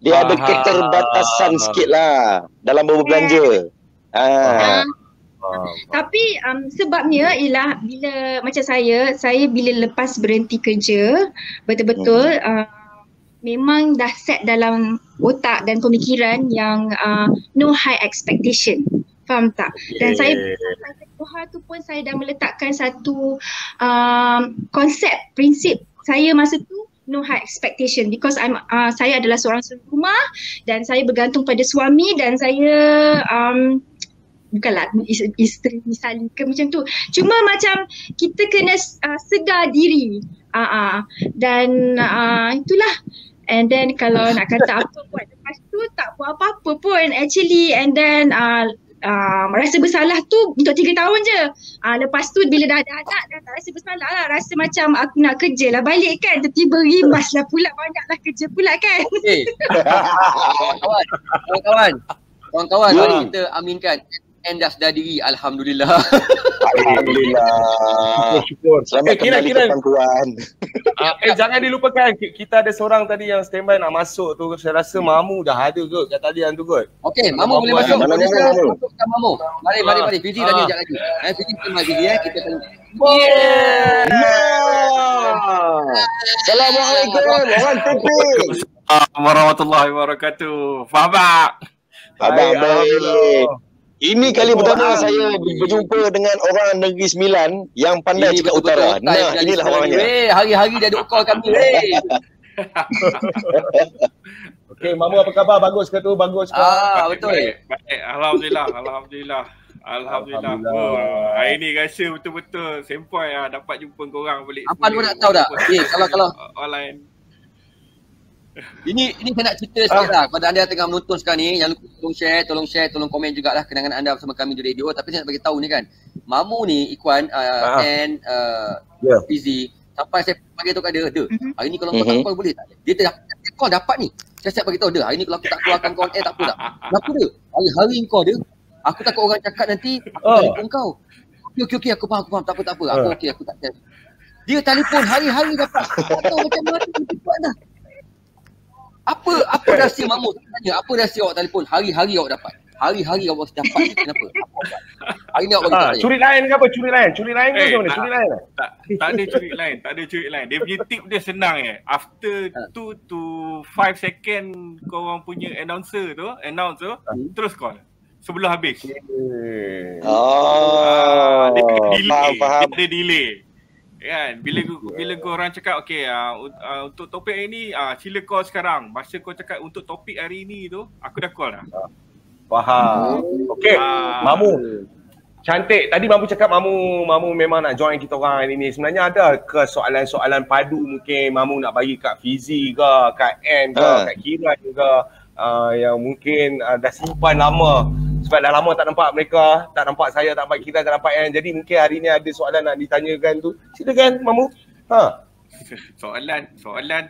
Dia ada keterbatasan sikit lah dalam berbelanja. Tapi sebabnya ialah bila macam saya bila lepas berhenti kerja, betul-betul memang dah set dalam otak dan pemikiran yang no high expectation. Faham tak? Dan saya Tuhan tu pun saya dah meletakkan satu konsep, prinsip saya masa tu, no high expectation, because saya adalah seorang rumah dan saya bergantung pada suami dan saya bukanlah isteri misalnya ke macam tu. Cuma macam kita kena sedar diri. Dan itulah. And then kalau nak kata apa buat lepas tu, tak buat apa-apa pun actually. And then rasa bersalah tu untuk 3 tahun je. Lepas tu bila dah ada anak dah tak rasa bersalah lah. Rasa macam aku nak kerja lah balik kan. Tiba-tiba rimas lah pula, banyak lah kerja pula kan. Okay. Kawan-kawan, mari kita aminkan and dah sedar diri. Alhamdulillah. Syukur. Selamat kembali ke pangkuan. Jangan dilupakan, kita ada seorang tadi yang standby nak masuk tu. Saya rasa Mamu dah ada kot kat talian tu kot. Okey, Mamu boleh masuk. Masukkan Mamu. Mari. Fizi tanya sekejap lagi. Fizi tanya Fizi kita tanya. Assalamualaikum warahmatullahi warahmatullahi wabarakatuh. Faham tak? Alhamdulillah. Ini kali pertama saya berjumpa dengan orang Negeri Sembilan yang pandai cakap utara. Nah, inilah orangnya. Hari-hari dia duk call kami. Okey, Mamu apa khabar? Bagus ke tu? Bagus ke? Betul. Baik. Alhamdulillah. Hari ni rasa betul-betul sempoi dapat jumpa korang balik. Apa lu nak tahu tak? Kalau online. Ini saya nak cerita sikit lah kepada anda yang tengah menonton sekarang ni. Jangan lupa tolong share, tolong komen jugalah kenangan anda bersama kami di radio. Tapi saya nak bagi tahu ni kan, Mamu ni, Ikhwan and Fizi, sampai saya bagi tahu kat dia, hari ni kalau kau tak call boleh tak? Dia call dapat ni. Saya siap bagi tahu dia, hari ni kalau aku tak keluarkan kau tak apa tak? Kenapa dia? Hari-hari kau dia, aku takut orang cakap nanti aku telefon kau. Okey, aku faham, tak apa. Aku okey, aku tak care. Dia telefon hari-hari dapat. Tak tahu macam mana dia buat dah. Apa rahsia Mamu? Tanya, apa rahsia awak telefon hari-hari awak dapat? Hari-hari awak dapat ni kenapa? Hari ni awak bagi tahu. Curi lain ke apa? Curi lain ke macam mana? Curi lain? Tak ada curi lain. Dia punya tip dia senang After 2 to 5 second korang punya announce tu, terus call. Sebelum habis. Dia Faham. Dia delay. Kan, bila korang cakap okey untuk topik hari ni sila call sekarang. Masa kau cakap untuk topik hari ni tu, aku dah call dah. Faham. Okey, Mamu. Cantik. Tadi Mamu cakap Mamu memang nak join kita orang hari ni. Sebenarnya ada ke soalan-soalan padu mungkin Mamu nak bagi kat Fizi ke, kat Ann ke, kat Kiran ke, yang mungkin dah simpan lama. Sebab dah lama tak nampak mereka, tak nampak saya, tak nampak kita, tak nampak Ann. Jadi mungkin hari ni ada soalan nak ditanyakan tu. Silakan Mamu. Soalan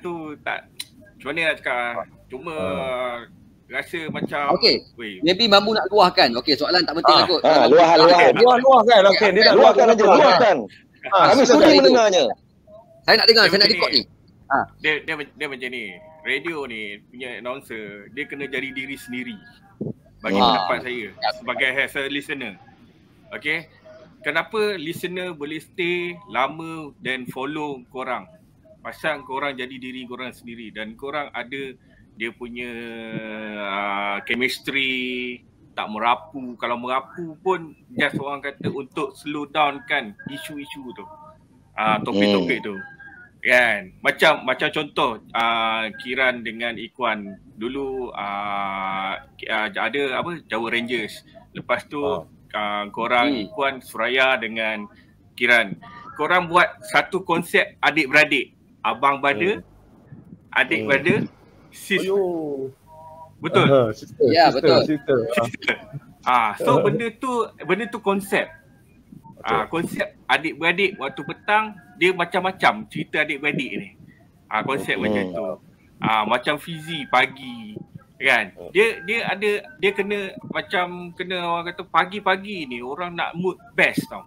tu tak, macam mana nak cakap, cuma rasa macam maybe Mamu nak luahkan. Okey, soalan tak penting lah kot. Luahkan. Okey, dia nak luahkan aja. Kami sudi mendengarnya. Saya nak dengar, saya nak record ni. Dia macam ni. Radio ni punya announcer, dia kena jadi diri sendiri. Bagi pendapat saya sebagai as a listener. Okay, kenapa listener boleh stay lama dan follow korang? Pasal korang jadi diri korang sendiri dan korang ada dia punya chemistry, tak merapu. Kalau merapu pun just orang kata untuk slow down kan isu-isu tu, topik-topik tu kan. Macam contoh Kiran dengan Ikhwan dulu ada apa Jawa Rangers. Lepas tu korang Ikhwan Suraya dengan Kiran, korang buat satu konsep adik-beradik. Abang brother, adik brother, sis. Betul? Ya, betul. So benda tu konsep. Konsep adik-beradik waktu petang dia macam-macam cerita adik-beradik ni. Konsep macam tu. Macam Fizi pagi kan. Dia kena macam orang kata pagi-pagi ni orang nak mood best tau.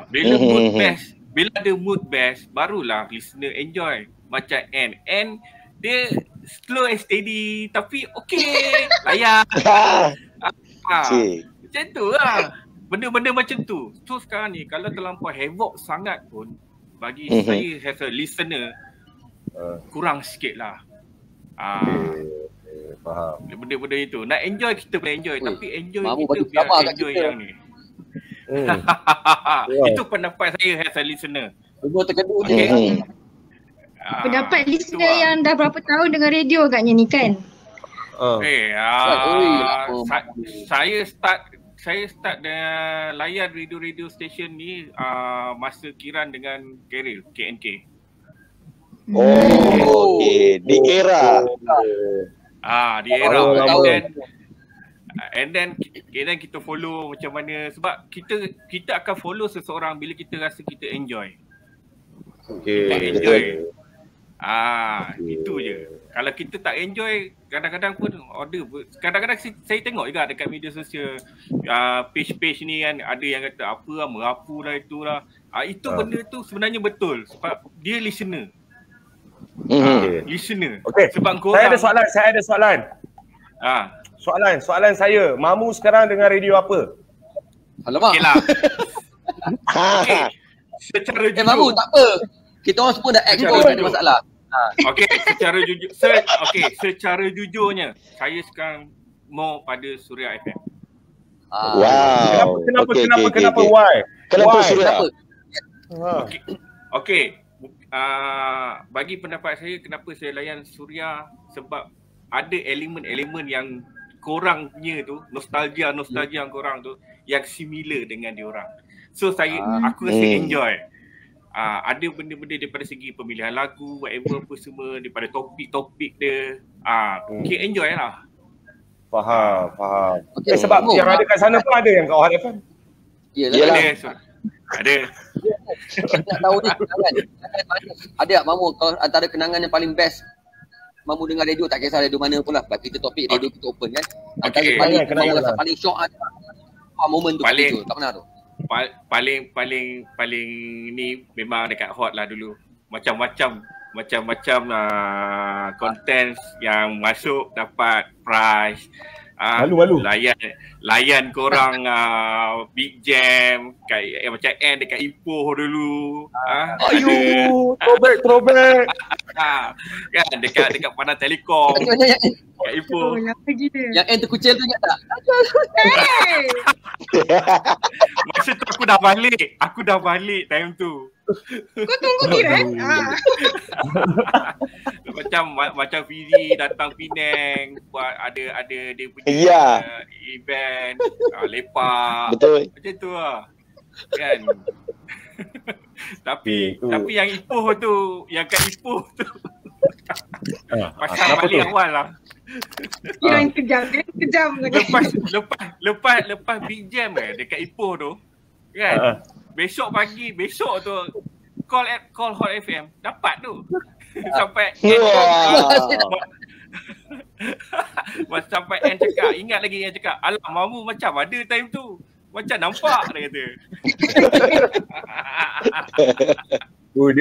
Bila mood best, bila ada mood best barulah listener enjoy. Macam N dia slow and steady tapi okey layan. Macam tu lah. Benda-benda macam tu. So sekarang ni kalau terlampau havoc sangat pun bagi saya as a listener kurang sikit lah. Faham. Benda-benda itu. Nak enjoy kita boleh enjoy. Tapi enjoy Mamu kita bagi biar kat enjoy kita. yang ni. Itu pendapat saya as a listener. Semua terkedu Okay. je. Pendapat listener yang dah berapa tahun dengan radio agaknya ni kan? Saya start dengan layan radio station ni masa Kiran dengan Keril KNK. Okey, di era. Di era. And then kita follow macam mana sebab kita akan follow seseorang bila kita rasa kita enjoy. Kita enjoy. Itu je. Kalau kita tak enjoy, kadang-kadang pun order. Kadang-kadang saya tengok juga dekat media sosial page-page ni kan ada yang kata apa lah, merapu lah itulah. Itu benda tu sebenarnya betul sebab dia listener. Listener. Okay. Sebab korang, Saya ada soalan. Soalan saya. Mamu sekarang dengar radio apa? Alamak. okeylah. Okay. Secara jujur. Mamu tak apa. Kita orang semua dah expose, tak ada masalah. Okey, secara jujurnya saya sekarang more pada Suria FM. Wow. Kenapa why? Kenapa Why? Suria? Okey. Bagi pendapat saya kenapa saya layan Suria sebab ada elemen-elemen yang korangnya tu, nostalgia korang tu yang similar dengan diorang. So aku rasa enjoy. Ada benda-benda daripada segi pemilihan lagu, whatever apa semua, daripada topik-topik dia. Okay, enjoy lah. Faham. Okay, Sebab yang ada kat sana pun ada yang kat Hot FM. Yelah. Ada. Nak tahu ni kenangan. Ada tak Mamu kalau antara kenangan yang paling best Mamu dengar radio, tak kisah radio mana pun lah. Sebab kita topik radio kita open kan. Antara paling rasa paling shock ada momen tu paling tak pernah tu. Paling ni memang dekat Hot lah dulu. Macam-macam content yang masuk dapat prize. Lalu. Layan korang Big Jam macam N dekat Ipoh dulu. Throwback. Kan dekat Padang Telekom. Dekat Ipoh. Yang N terkucil tu ingat tak? Masa tu aku dah balik time tu. Kau tunggu Kiran? Macam Fizi datang Penang buat ada dia punya event lepak. Betul. Macam tu lah. Kan. Tapi yang Ipoh tu, yang kat Ipoh tu pasal balik awal lah. Kiran kejam Lepas Big Jam dekat Ipoh tu kan. Besok tu call Hot FM dapat tu. Sampai sampai N cakap, ingat lagi yang cakap, alah Mamu macam ada time tu. Macam nampak dia kata.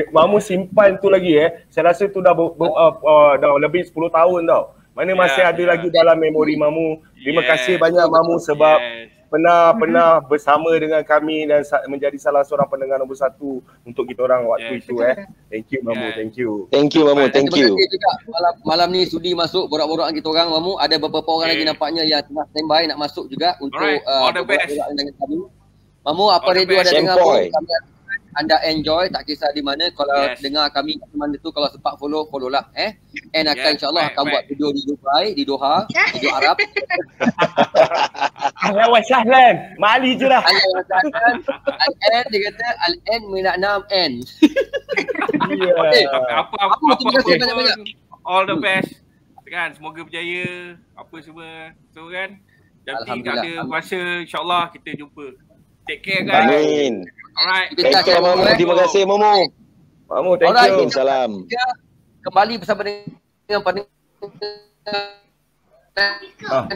Mamu simpan tu lagi Saya rasa tu dah lebih 10 tahun tau. Mana masih ada lagi dalam memori Mamu. Terima kasih banyak Mamu sebab pernah bersama dengan kami dan menjadi salah seorang pendengar nombor 1 untuk kita orang waktu itu Thank you Mamu, thank you. Thank you Mamu, thank you. Juga malam ni sudi masuk borak-borak kita orang Mamu. Ada beberapa orang lagi nampaknya yang tengah standby nak masuk juga untuk all the best dengan kami. Mamu apa radio ada dengar pun anda enjoy, tak kisah di mana. Kalau dengar kami di mana tu, kalau sempat follow lah. And akan insyaAllah akan buat video di Dubai, di Doha, di Arab. Ahlan wa sahlan. Mali je lah. Ahlan wa sahlan. Al-N dia kata, Al-N minat 6N. Apa all the best kan, semoga berjaya apa semua. So kan, nanti tak ada masa, insyaAllah kita jumpa. Take care guys. Amin. Alright. Thank you Momo. Terima kasih Momo. Momo, thank you. Salam. Kembali bersama dengan pandangan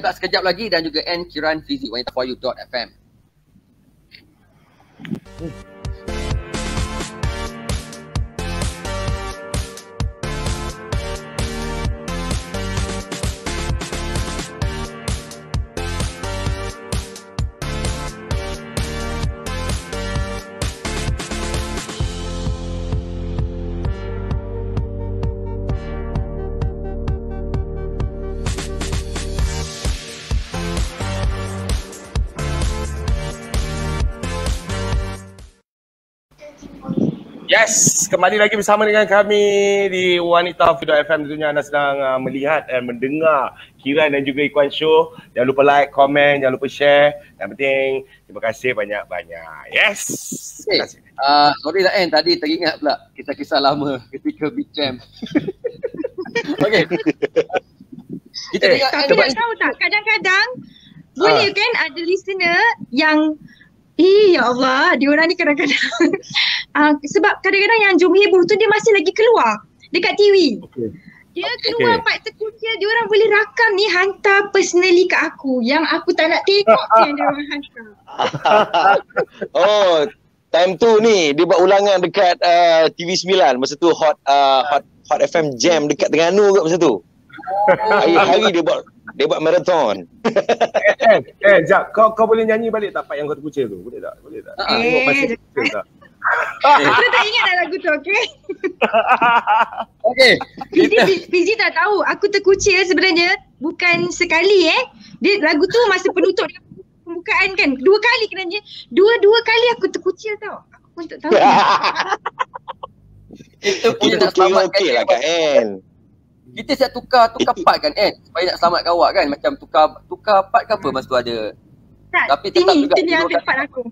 tak sekejap lagi, dan juga N Kiran Fizi, wanitaforyou.fm. Yes, kembali lagi bersama dengan kami di wanitaforyou.fm. Tentunya anda sedang melihat dan mendengar Kiran dan juga Ikhwan Show. Jangan lupa like, komen, jangan lupa share. Yang penting, terima kasih banyak-banyak. Yes. Terima kasih. Sorry lah tadi teringat pula kisah-kisah lama ketika Big Jam. Okay. Kita tengok. Tapi nak tahu tak, kadang-kadang boleh kan ada listener yang ya Allah, diorang ni kadang-kadang sebab kadang-kadang yang Jom Heboh tu dia masih lagi keluar dekat TV. Dia keluar part terkuncil, diorang boleh rakam ni, hantar personally kat aku yang aku tak nak tengok yang diorang hantar. Oh, time tu ni dia buat ulangan dekat TV9 masa tu Hot FM Jam dekat Terengganu kat masa tu. Hari-hari dia buat marathon. Jap, kau boleh nyanyi balik tak part yang kau terkucil tu? Boleh tak? Tengok masih terkucil tak? Kita tak ingat dah lagu tu, okey? Okay. Fizi tak tahu, aku terkucil sebenarnya bukan sekali Dia lagu tu masa penutup pembukaan kan, 2 kali kenanya. Dua kali aku terkucil tau. Aku pun tak tahu. Kita kira okey lah Kak En. Kita siap tukar part kan supaya nak selamatkan awak kan, macam tukar part ke apa masa tu ada. Tak, tapi tetap juga Tini ambil part aku.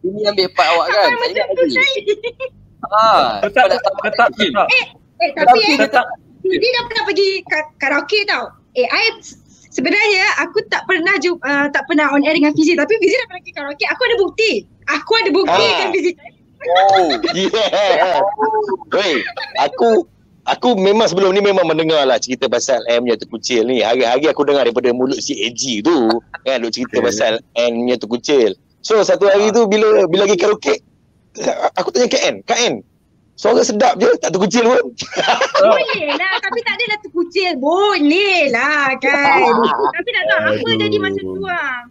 Ini ambil part awak kan. Macam tu saya. Tetap. Tapi Fizi dah pernah pergi karaoke tau. Sebenarnya aku tak pernah on air dengan Fizi, tapi Fizi dah pernah pergi karaoke. Aku ada bukti kan Fizi. Oh, yeah. Weh, aku memang sebelum ni memang mendengar lah cerita pasal M nya terkucil ni. Hari-hari aku dengar daripada mulut si AG tu kan, duk cerita pasal M nya terkucil. So satu hari tu bila pergi karaoke, aku tanya Kak En, suara sedap je, tak terkucil pun. Boleh lah, tapi tak adalah terkucil. Boleh lah kan. Tapi tak tahu apa jadi masa tu lah.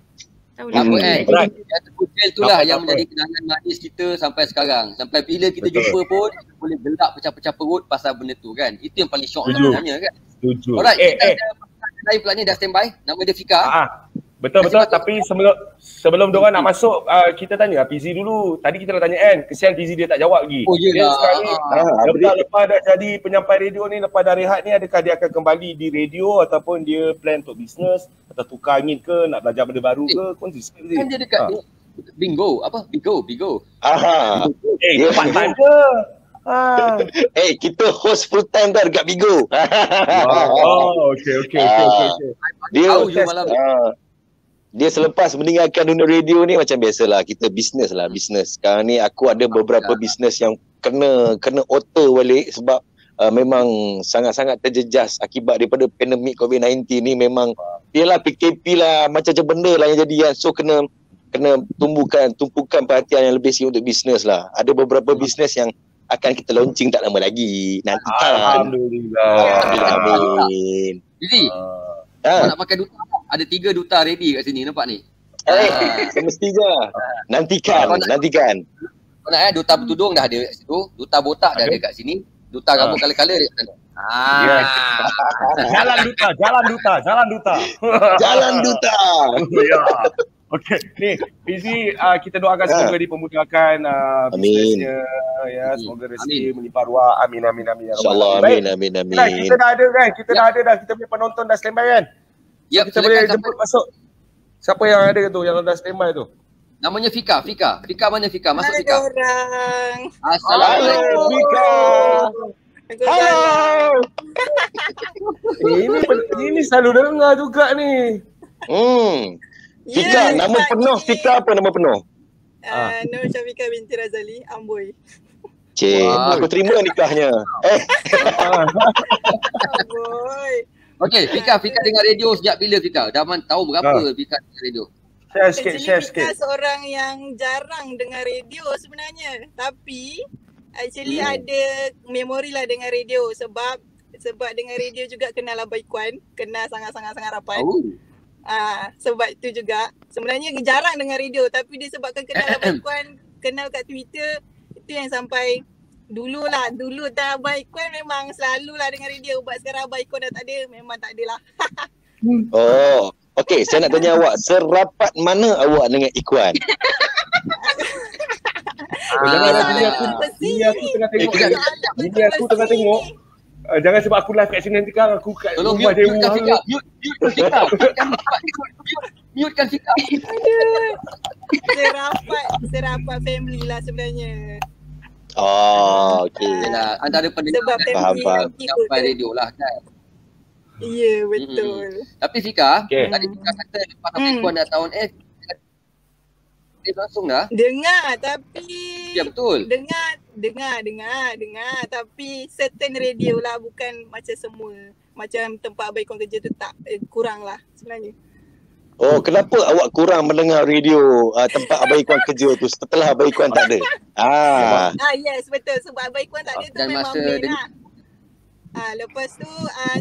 Tahu lah. Apa yang terkucil tu lah yang menjadi kenangan manis kita sampai sekarang. Sampai bila kita jumpa pun, kita boleh gelak pecah-pecah perut pasal benda tu kan. Itu yang paling syok sebenarnya kan. Setuju. Alright, kita ada lain pula ni dah standby. Nama dia Fika. Betul. Tapi sebelum diorang nak masuk, kita tanya PZ dulu. Tadi kita dah tanya kesian PZ dia tak jawab lagi. Oh dia yelah. sekarang ni lepas dah jadi penyampai radio ni, lepas dah rehat ni, adakah dia akan kembali di radio ataupun dia plan untuk bisnes atau tukar angin ke, nak belajar benda baru ke? Konsisten dia. Kan dia dekat Bingo. Bigo. Part time ke? Kita host full time dah dekat Bigo. Okay. Dia selepas meninggalkan dunia radio ni macam biasalah, kita bisnes. Sekarang ni aku ada beberapa bisnes yang kena alter balik sebab memang sangat-sangat terjejas akibat daripada pandemik COVID-19 ni. Memang ialah PKP lah, macam-macam benda lah yang jadi kan. So kena tumpukan perhatian yang lebih sikit untuk bisnes lah. Ada beberapa bisnes yang akan kita launching tak lama lagi. Nantikan. Alhamdulillah. Amin. Jadi, kau nak pakai duta? Ada 3 duta ready kat sini, nampak ni? Semestinya. Nantikan. Kau nak duta bertudung dah ada kat situ, duta botak dah ada kat sini, duta rambut kala-kala dia kat sana. Jalan duta. Jalan duta. Ya. Okey, ni Fizi, kita doakan semoga dipermudahkan bisnesnya ya, semoga rezeki melimpah ruah. Amin amin amin ya InsyaAllah, rabbal alamin. amin amin Baik, amin. kita dah ada kan? Kita dah ada dah. Kita punya penonton dah standby kan? Ya, Kita boleh jemput masuk. Siapa yang ada tu yang dah standby tu? Namanya Fika. Fika mana Fika? Masuk Hai Fika. korang. Assalamualaikum. Halo Fika. Halo. Ini selalu dengar juga ni. Fika, nama penuh Fika apa nama penuh? Nur Syafiqah binti Razali, Amboi. Cik, aku terima nikahnya. Amboi. Okey, Fika dengar radio sejak bila Fika? Dah tahu berapa Fika dengar radio? Share sikit. Kita seorang yang jarang dengar radio sebenarnya. Tapi actually ada memori lah dengar radio sebab dengar radio juga kenal Abang Ikhwan, kenal sangat-sangat rapat. Sebab itu juga sebenarnya jarang dengar radio tapi disebabkan kenal Abang Ikhwan, kenal kat Twitter, itu yang sampai dulu dah Abang Ikhwan memang selalulah dengar radio. Buat sekarang Abang Ikhwan dah tak ada, memang tak adalah. Okey, saya nak tanya awak, serapat mana awak dengan Ikhwan? Ini aku tengah tengok. Jangan sebab aku live kat sini nanti kan aku kat rumah dia. Mute kan Fika. Serapat family lah sebenarnya. Okey. Yalah, antara pendengar faham. sampai radio lah kan. Ya, betul. Tapi Fika, tadi Fika kata lepas Abang Ikhwan dah tahun langsung dah? Dengar tapi Ya betul. Dengar tapi certain radio lah, bukan macam semua. Macam tempat Abang Ikhwan kerja tu tak kurang lah sebenarnya. Oh, kenapa awak kurang mendengar radio tempat Abang Ikhwan kerja tu setelah Abang Ikhwan tak ada? Yes, betul. Sebab Abang Ikhwan tak ada tu memang main lah. Lepas tu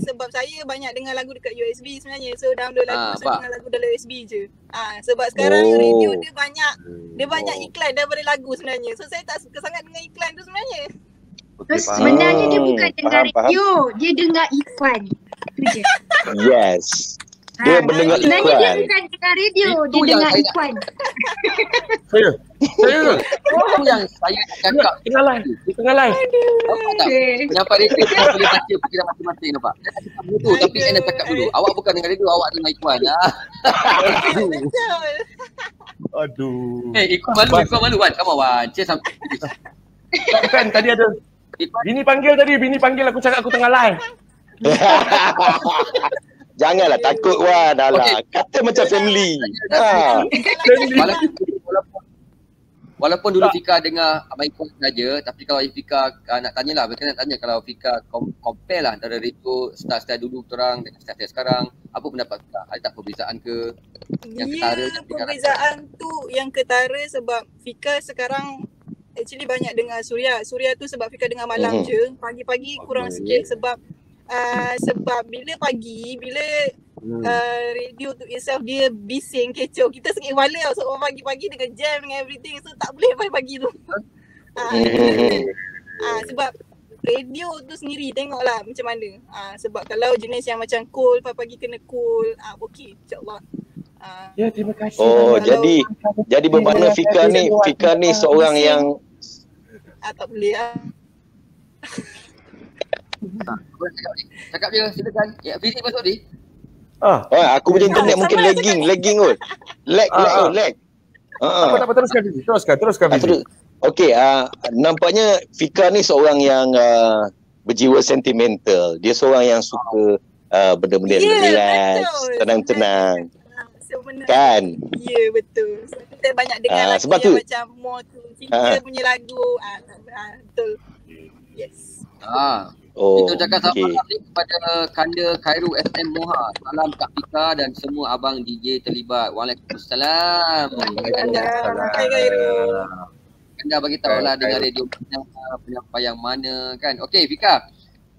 sebab saya banyak dengar lagu dekat USB sebenarnya. So download lagu, dengar lagu dalam USB je. Sebab sekarang radio dia banyak iklan daripada lagu sebenarnya. So saya tak suka sangat dengan iklan tu sebenarnya. Terus sebenarnya dia bukan dengar radio, dia dengar Ikhwan. Itu je. Yes. Dia mendengar Ikhwan. Sebenarnya dia bukan dengar radio, dia dengar Ikhwan. Saya Itu yang saya nak cakap. Tengah live. Nampak tak? Penyampai radio kita boleh baca fikiran masing-masing, nampak? Saya nak cakap dulu tu, tapi saya nak cakap dulu. Awak bukan dengar radio, awak dengar Ikhwan. Betul. Aduh. Ikhwan malu Wan. Come on Wan. Kan tadi ada Bini panggil aku cakap aku tengah live. Janganlah takut Wan. Alah, kata macam family. Walaupun dulu Fika dengar Abang Ikhwan saja, tapi kalau Fika nak tanyalah, mereka nak tanya kalau Fika compare lah antara radio style dulu terang dengan style sekarang, apa pendapat Fika? Ada tak perbezaan ke? Yang ketara? Perbezaan tu yang ketara sebab Fika sekarang actually banyak dengar Suria. Suria tu sebab Fika dengar malam je. Pagi-pagi kurang sikit sebab bila radio tu itself dia bising kecoh. Kita sakit kepala tau sebab pagi-pagi dengan jam dengan everything, so tak boleh pagi-pagi tu. Sebab radio tu sendiri tengoklah macam mana. Sebab kalau jenis yang macam cool, pagi-pagi kena cool, okey insya-Allah. Ya, terima kasih. Oh, jadi bermakna Fika ni seorang yang tak boleh lah. Cakap je, silakan. Ya, Fizik masuk ni. Aku punya internet mungkin lagging kot. Lag. Tak apa, teruskan Fizik. Okey, nampaknya Fika ni seorang yang berjiwa sentimental. Dia seorang yang suka benda-benda relax, tenang-tenang. Kan? Ya, betul. Kita banyak dengar lagu sebab yang tu, macam more tu cinta punya lagu. Betul. Yes. Kita ucapkan selamat ni kepada Kanda Khairul FM Moha. Salam Kak Fika dan semua abang DJ terlibat. Waalaikumsalam. Kanda bagi tahu lah dengan radio mana, penyampaian mana kan. Okey Fika,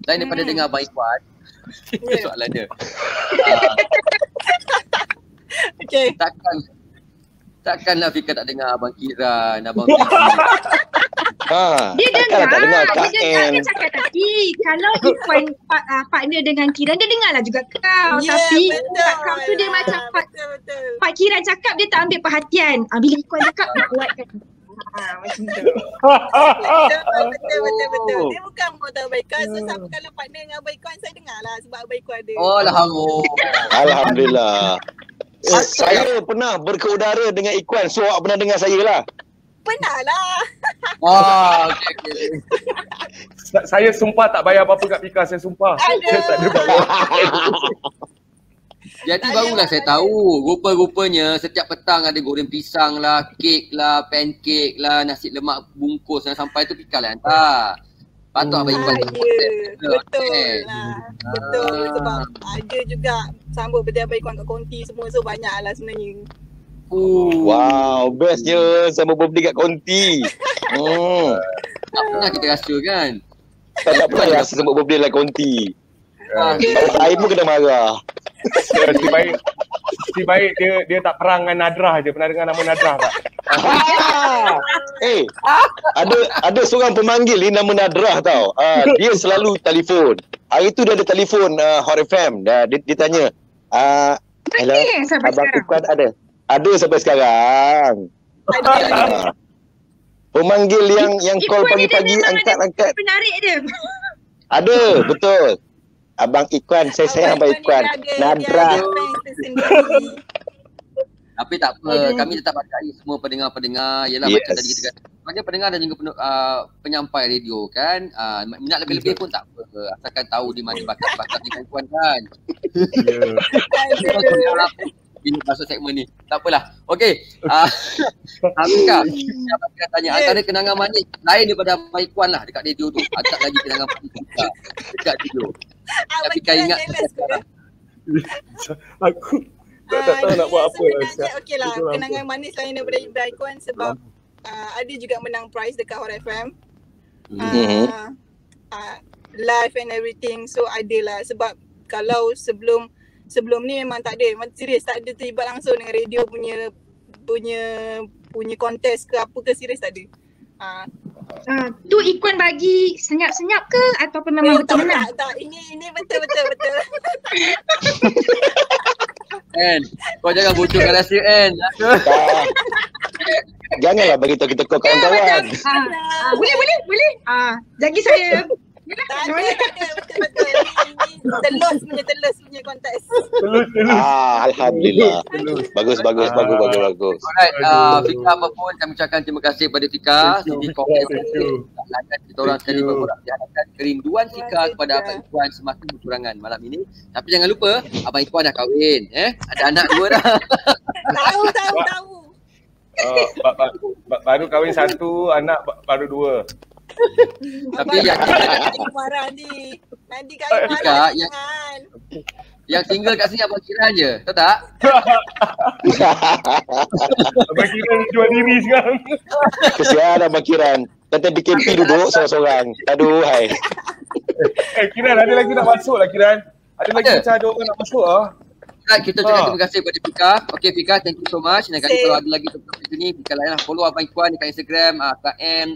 selain daripada dengar Abang Ikhwan, soalan dia. Okey. Takkanlah Fika tak dengar Abang Kiran, Abang Fizi. Dia dengar kan cakap tadi. Kalau Ikhwan partner dengan Kiran, dia dengar lah juga kau. Tapi kau tu dia macam nampak Kiran cakap dia tak ambil perhatian. Bila Ikuan cakap dia kuatkan. Macam tu. Betul. Dia bukan mau tahu Abang Ikuan. So siapa kalau partner dengan Abang Ikuan, saya dengar lah sebab Abang Ikuan ada. Oh, Alhamdulillah. Saya pernah berkeudara dengan Ikuan. So awak pernah dengar saya lah. Pernah lah. Okay. Saya sumpah tak bayar apa-apa kat Pika, saya sumpah. Saya tak ada bayar. Jadi barulah saya tahu, rupa-rupanya setiap petang ada goreng pisang lah, kek lah, pancake lah, nasi lemak bungkus yang sampai tu Pika lah hantar. Patut Abang Ikuan. Betul lah. Betul sebab ada juga sambut birthday Abang Ikuan kat konti semua, so banyak lah sebenarnya. Wow, bestnya sama birthday kat konti. Tak pernah kita rasa kan? Tak pernah rasa sama birthday lah konti. Saya pun kena marah. Si baik dia tak perang dengan Nadrah je. Pernah dengar nama Nadrah tak? Ada seorang pemanggil ni nama Nadrah tau. Dia selalu telefon. Hari tu dia ada telefon Hot FM. Dia tanya, hello, Abang Ikuan ada? Ada sampai sekarang. Pemanggil yang call pagi-pagi angkat. Penarik dia. Ada, betul. Abang Ikuan, saya sayang Abang Ikuan. Nadrah. Tapi tak apa, kami tetap hargai semua pendengar-pendengar. Yelah macam tadi kita kata, sebenarnya pendengar dan juga penyampai radio kan. Minat lebih-lebih pun tak apa. Asalkan tahu di mana bakat-bakat Ikuan kan. Ini masuk segmen ni. Tak apalah. Okey. Pika, saya tanya antara kenangan manis lain daripada Abang Ikuan lah dekat radio tu. Ada tak lagi kenangan manis dekat radio? Pika ingat Aku tak tahu nak buat apa lah. Okey lah, kenangan manis lain daripada Abang Ikuan sebab ada juga menang prize dekat Hot FM. Live and everything. So ada lah sebab kalau sebelum ni memang tak ada. Memang serius tak ada terlibat langsung dengan radio punya kontes ke apa ke, serius tak ada. Tu Ikuan bagi senyap-senyap ke ataupun memang betul menang? Tak. Ini betul. En, kau jangan bocorkan rahsia En. Janganlah bagi tahu kita kau kawan-kawan. Boleh. Jagi saya. Tak ada, betul. Ini telus punya kontes. Alhamdulillah. Bagus. Alright, Fika apa pun kami ucapkan terima kasih kepada Fika. Sidi kita orang sekali berborak diharapkan kerinduan Fika kepada Abang Ikuan semakin berkurangan malam ini. Tapi jangan lupa Abang Ikuan dah kahwin, ada anak 2 dah. Tahu. Baru kahwin 1, anak baru 2. Tapi yang marah ni. Nanti kau marah yang single kat sini Abang Kiran je. Tahu tak? Abang Kiran jual diri sekarang. Kesian Abang Kiran. Nanti BKP duduk seorang-seorang. Aduh, hai. Kiran ada lagi nak masuk lah Kiran. Ada lagi macam ada orang nak masuk lah. Kita ucapkan terima kasih kepada Fika. Okay Fika, thank you so much. Dan kali kalau ada lagi topik ni, Fika lain lah. Follow Abang Ikuan dekat Instagram, KM,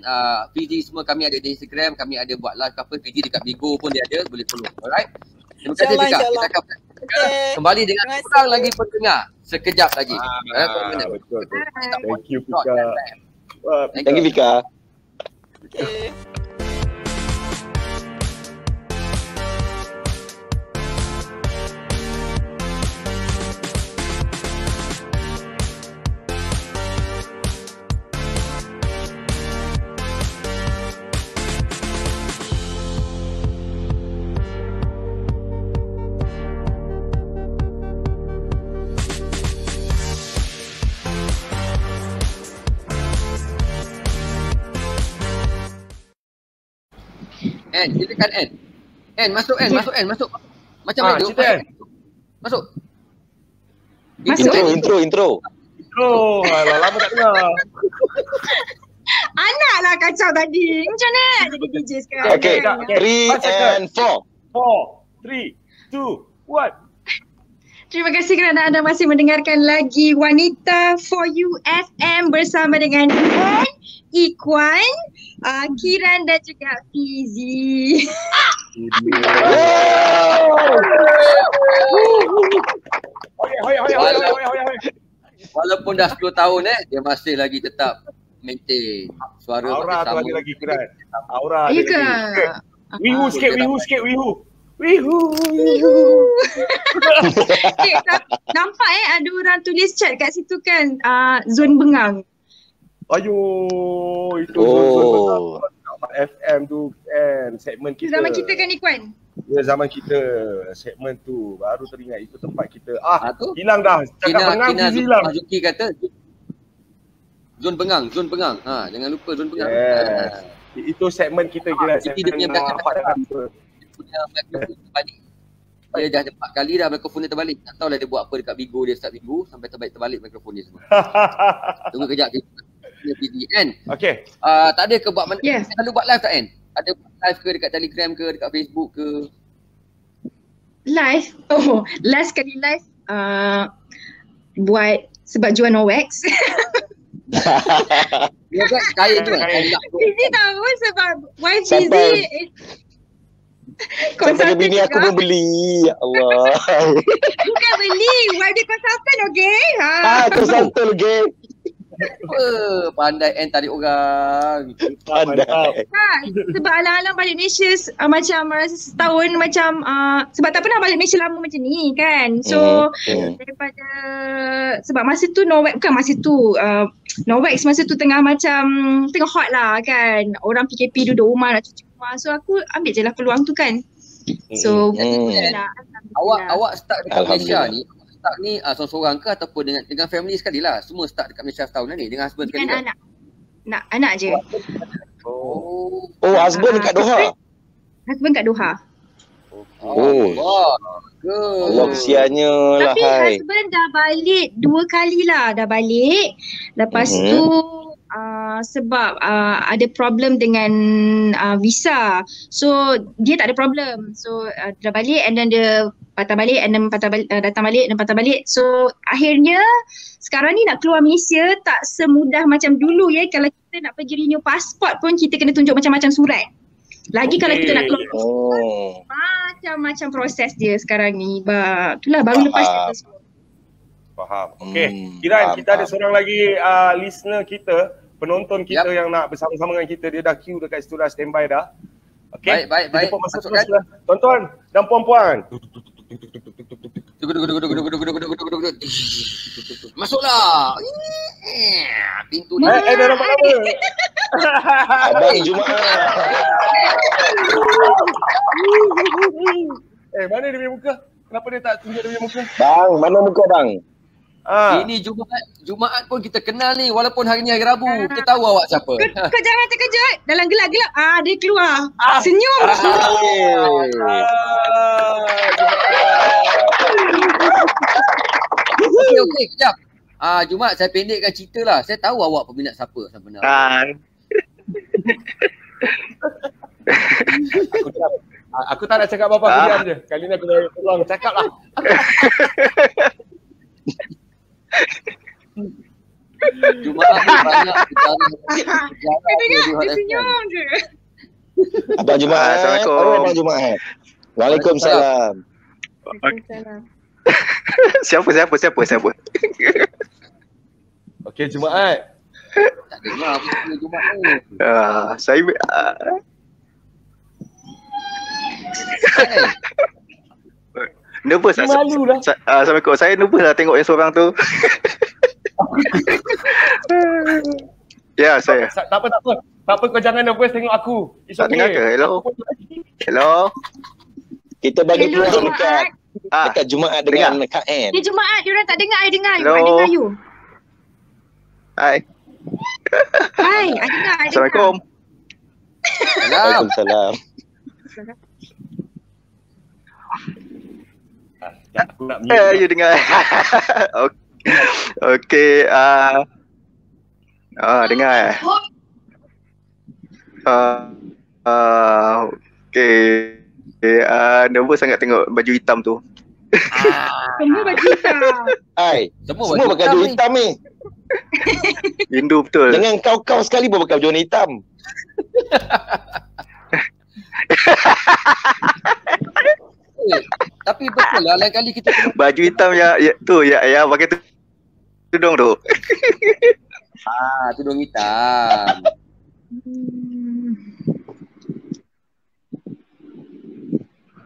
Fizi semua kami ada di Instagram. Kami ada buat live apa, Fizi dekat Bigo pun dia ada, boleh follow. Alright. Terima kasih Fika. Kita akan kembali dengan kurang lagi pendengar sekejap lagi. Betul. Thank you Fika. Thank you Fika. Okay. En, silakan En. En, masuk. Macam mana tu? Masuk. Intro. Lama tak dengar. Anak lah kacau tadi. Macam mana jadi DJ sekarang? Okay, 3 and 4. 4, 3, 2, 1. Terima kasih kerana anda masih mendengarkan lagi Wanita For You FM bersama dengan En, Ikuan, Kiran dan juga Fizi. Walaupun dah 10 tahun dia masih lagi tetap maintain suara Aura tu sama. lagi Kiran. Aura Ya dia ke? lagi. Wihu sikit, wihu sikit, wihu. Okay, nampak ada orang tulis chat kat situ kan, zon bengang. Ayo, itu zon FM tu kan, segmen kita. Zaman kita kan Ikwan? Ya, zaman kita, segmen tu baru teringat itu tempat kita. Tu? Hilang dah. Cakap bengang Kina hilang. Zuki kata zon bengang. Jangan lupa zon bengang. Yes. Itu segmen kita kira. Jadi dia punya mikrofon terbalik. Dia dah 4 kali dah mikrofon dia terbalik. Tak tahulah dia buat apa dekat Bigo dia start minggu sampai terbalik mikrofon dia semua. Tunggu kejap dia busy kan. Okay. Tak ada ke buat mana? Yes. Selalu buat live tak kan? Ada buat live ke dekat Telegram ke dekat Facebook ke? Live? Oh, last kali live buat sebab jual Novex. Ya kan kaya tu kan. Fizi tahu sebab wife Sampai- Fizi Sampai dia bini aku pun beli. Ya Allah. bukan beli, wife dia konsultan okey. Aku satu lagi. Pandai tarik orang. Pandai. Sebab alang-alang balik Malaysia macam rasa setahun macam sebab tak pernah balik Malaysia lama macam ni kan. So daripada sebab masa tu Novex bukan masa tu Novex masa tu tengah hot lah kan. Orang PKP duduk rumah nak cuci rumah. So aku ambil je lah peluang tu kan. So Awak start dekat Malaysia ni. Start ni seorang-seorang ke ataupun dengan family sekali lah? Semua start dekat Malaysia setahun ni dengan husband sekali dengan lah? anak je. Oh. Husband dekat Doha. Husband kat Doha. Oh. Allah kesiannya lah. Tapi husband dah balik 2 kali lah dah balik. Lepas tu sebab ada problem dengan visa. So dia tak ada problem. So dah balik and then dia patah balik and then datang balik dan patah balik. So akhirnya sekarang ni nak keluar Malaysia tak semudah macam dulu ya. Kalau kita nak pergi renew pasport pun kita kena tunjuk macam-macam surat. Lagi kalau kita nak keluar macam-macam proses dia sekarang ni. Itulah baru lepas kita semua. Faham. Okay. Kiran, kita ada seorang lagi listener kita, penonton kita yang nak bersama-sama dengan kita. Dia dah queue dekat situ dah, standby dah. Okay. Baik. Kita pun masukkan. Tuan-tuan dan puan-puan. Masuklah. Pintu ni. Dah nampak apa? Abang Jumaat. Mana dia punya muka? Kenapa dia tak tunjuk dia punya muka? Bang, mana muka bang? Ini Jumaat pun kita kenal ni walaupun hari ni hari Rabu. Kita tahu awak siapa. Kau jangan terkejut. Dalam gelap-gelap dia keluar. Senyum. Okey, kejap. Jumaat saya pendekkan cerita lah. Saya tahu awak peminat siapa sebenarnya. Aku tak nak cakap apa-apa, aku diam je. Kali ni aku dah tolong cakap lah. Jumaat ni banyak Kau tengok dia senyum je. Abang Jumaat. Assalamualaikum. Abang Jumaat. Waalaikumsalam. Siapa? Okey, Jumaat. Tak dengar apa cerita Jumaat ni. Saya nervous lah. Malu lah. Assalamualaikum. Saya nervous lah tengok yang seorang tu. Ya, saya. Tak apa. Tak apa, kau jangan nervous tengok aku. It's Tak okay. dengar ke? Hello. Kita bagi Hello, peluang Jumaat. dekat Jumaat dengan Kak Ann. Dia Jumaat, dia orang tak dengar, I dengar you. Hello. I dengar you. Hai. Hai, I dengar. Assalamualaikum. Waalaikumsalam. Aku nak mute. You dengar. Okey. Dengar. Okey. Nervous sangat tengok baju hitam tu. Semua baju hitam. Hai, Semua semua pakai baju hitam ni. Rindu betul. Jangan kau sekali pun pakai baju warna hitam. Tapi betul lah lain kali kita Baju hitam yang pakai tu tudung tu. Tudung hitam.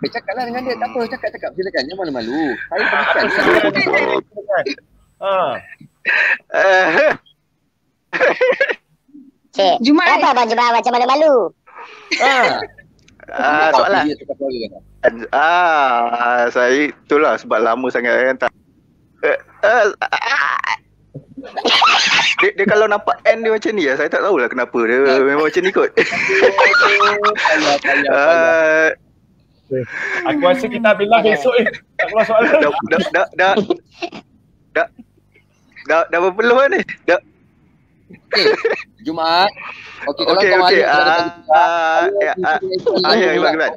Cakaplah dengan dia, tak apa, cakap silakan, jangan malu-malu. Saya berikan. Cik, Jumaat. kenapa Abang Jumaat macam malu-malu? Soalan. Saya itulah sebab lama sangat kan tak. Dia kalau nampak N dia macam ni saya tak tahulah kenapa dia memang macam ni kot. Aku rasa kita ambil besok tak keluar soalan. Dah berapa peluh ni? Dah. Jumaat. Okey, kalau Okey, kau okey. ada Gimana?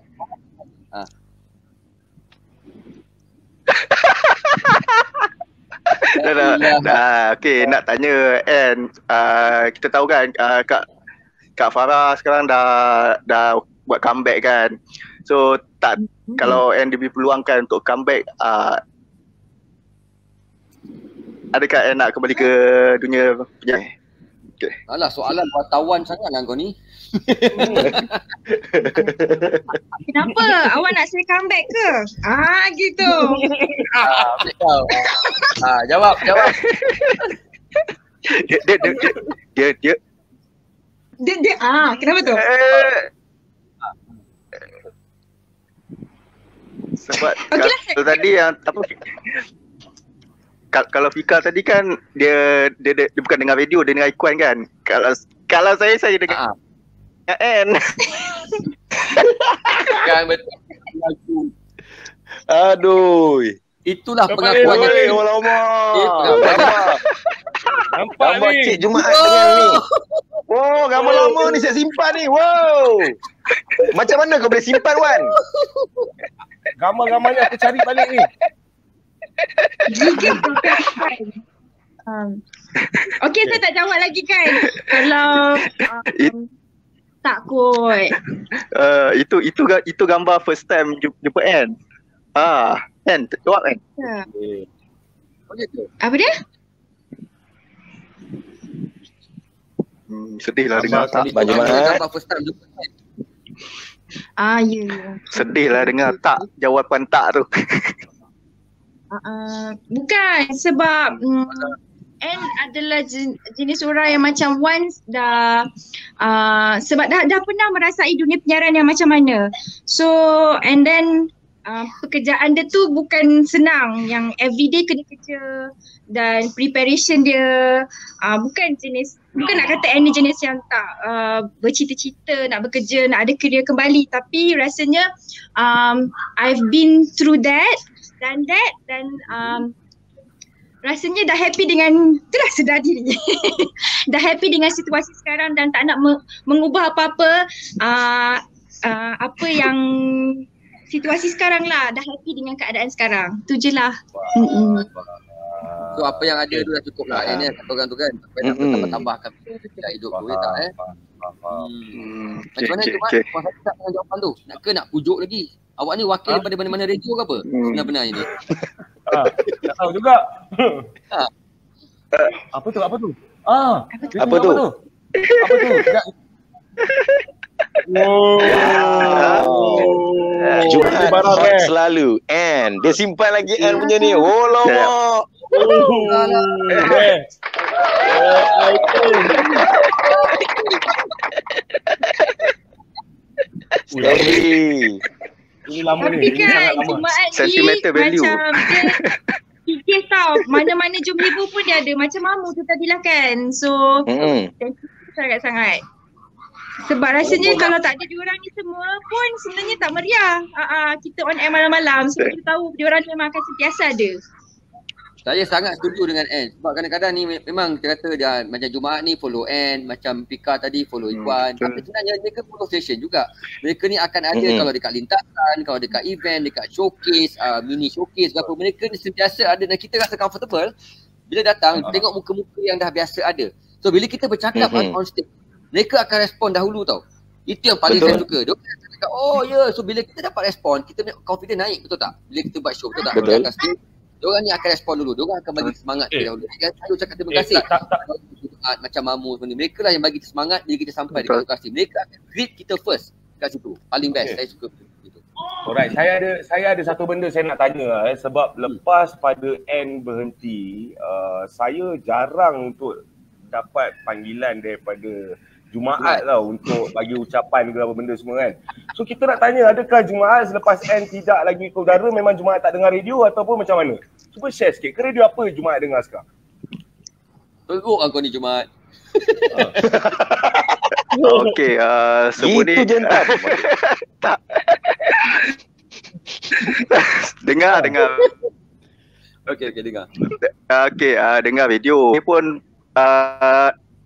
Okey, nak tanya N. Kita tahu kan Kak Farah sekarang dah buat comeback kan. So kalau N diberi peluang kan untuk comeback, adakah N nak kembali ke dunia penyanyi? Okay. Alah, soalan wartawan sangatlah kau ni. Kenapa? Awak nak saya comeback ke? Gitu. Jawab. Dia Kenapa tu? sebab kalau tadi yang apa, kalau Fika tadi kan dia bukan dengar video, dia dengar Ikuan kan. Kalau saya dengar N. Kan betul. Aduh. Itulah pengakuannya. Nampak Gambar ni. Cik Jumaat dengan ni. Wow, gambar lama ni saya simpan ni. Wow. Macam mana kau boleh simpan, Wan? Gambar-gambarnya aku cari balik ni. Okey, saya tak jawab lagi kan. Kalau tak kot. Itu gambar first time jumpa N. N, jawab N. Apa dia? Sedihlah dengar tak. Bang Jumaat. Ya. Sedihlah dengar tak, jawapan tak tu. Bukan sebab N adalah jenis orang yang macam once dah sebab dah pernah merasai dunia penyiaran yang macam mana. So and then pekerjaan dia tu bukan senang, yang everyday kena kerja dan preparation dia bukan nak kata N ni jenis yang tak bercita-cita nak bekerja, nak ada kerja kembali, tapi rasanya I've been through that dan rasanya dah happy dengan, itulah sedar diri. Dah happy dengan situasi sekarang dan tak nak mengubah apa-apa apa yang situasi sekarang lah. Dah happy dengan keadaan sekarang. Tu je lah. So apa yang ada tu dah cukup lah. Ini kata orang tu kan. Sampai nak tambah-tambahkan hidup tu, tak Macam mana Jumaat? Puas hati tak dengan jawapan tu? Nak pujuk lagi? Awak ni wakil daripada mana-mana radio ke apa? Benar-benar ini. Tak tahu juga. Apa tu? Apa tu? Apa tu? Jumaat hot selalu. N. Dia simpan lagi N punya ni. Oh lama. Ini lama ni. Tapi kan Jumaat ni macam dia fikir tau. Mana-mana jom hibur pun dia ada. Macam Mamu tu tadilah kan. So sangat-sangat. Sebab rasanya kalau tak ada diorang ni semua pun sebenarnya tak meriah. Kita on air malam-malam sebab kita tahu diorang ni memang akan sentiasa ada. Saya sangat setuju dengan N. Sebab kadang-kadang ni memang kita kata dia macam Jumaat ni follow N, macam Pika tadi follow Iwan. Tapi sebenarnya mereka follow station juga. Mereka ni akan ada kalau dekat lintasan, kalau dekat event, dekat showcase, mini showcase berapa, mereka ni sentiasa ada dan kita rasa comfortable bila datang tengok muka-muka yang dah biasa ada. So bila kita bercakap on stage, mereka akan respon dahulu tau. Itu yang paling saya suka. Dia akan cakap, oh ya, so bila kita dapat respon, kita punya confidence naik, betul tak? Bila kita buat show, betul tak? Betul. Kita Diorang ni akan respon dulu. Diorang akan bagi semangat dahulu. Saya cakap terima kasih. Macam Mamu sebenarnya. Mereka lah yang bagi kita semangat bila kita sampai dekat lokasi. Mereka akan greet kita first kat situ. Paling best. Saya suka itu. Alright, saya ada satu benda saya nak tanya sebab lepas pada N berhenti, saya jarang untuk dapat panggilan daripada Jumaat lah untuk bagi ucapan ke apa benda semua kan. So kita nak tanya, adakah Jumaat selepas N tidak lagi ikut udara memang Jumaat tak dengar radio ataupun macam mana? Cuba share sikit, ke radio apa Jumaat dengar sekarang? Teruk lah kau ni Jumaat. Okey, semua ni tak. Dengar. Okey, dengar. Okey, dengar video. Ni pun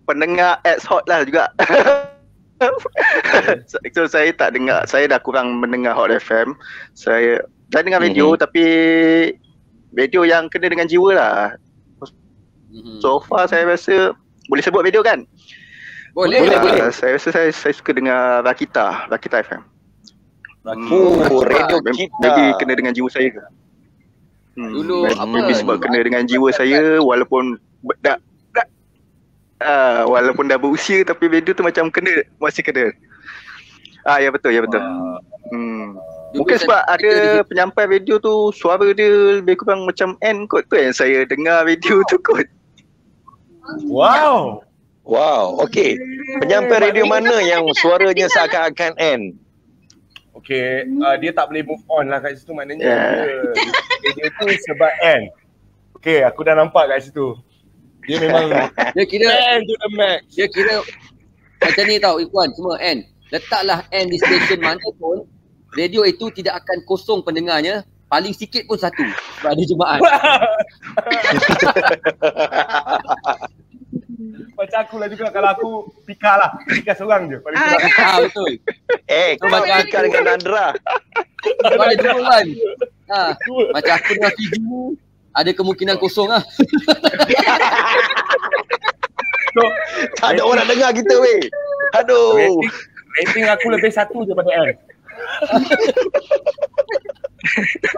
pendengar ads hot lah juga. So saya tak dengar, saya dah kurang mendengar Hot FM. Saya dengar video tapi video yang kena dengan jiwa lah. So far saya rasa boleh sebut video kan? Boleh. Saya rasa saya suka dengar Rakita FM. Radio kita. Maybe kena dengan jiwa saya ke? Dulu maybe sebab kena dengan jiwa saya walaupun walaupun dah berusia tapi video tu macam masih kena. Ya betul. Mungkin sebab ada penyampai video tu suara dia lebih kurang macam N kot tu yang saya dengar video tu kot. Wow, okey. Penyampai radio mana yang suaranya seakan-akan N? Okey, dia tak boleh move on lah kat situ maknanya dia tu sebab N. Okey, aku dah nampak kat situ. Dia memang dia kira N to the max. Dia kira macam ni tau Ikhwan, semua N. Letaklah N di stesen mana pun, radio itu tidak akan kosong pendengarnya. Paling sikit pun satu sebab ada Jumaat. Macam aku lah juga kalau aku pika seorang je paling kurang. Betul. Kau macam pika dengan Nandra. Sebab ada dua kan. Macam aku dengan Fiju ada kemungkinan kosong lah. So, tak ada orang dengar kita weh. Aduh. Rating aku lebih satu je pada N.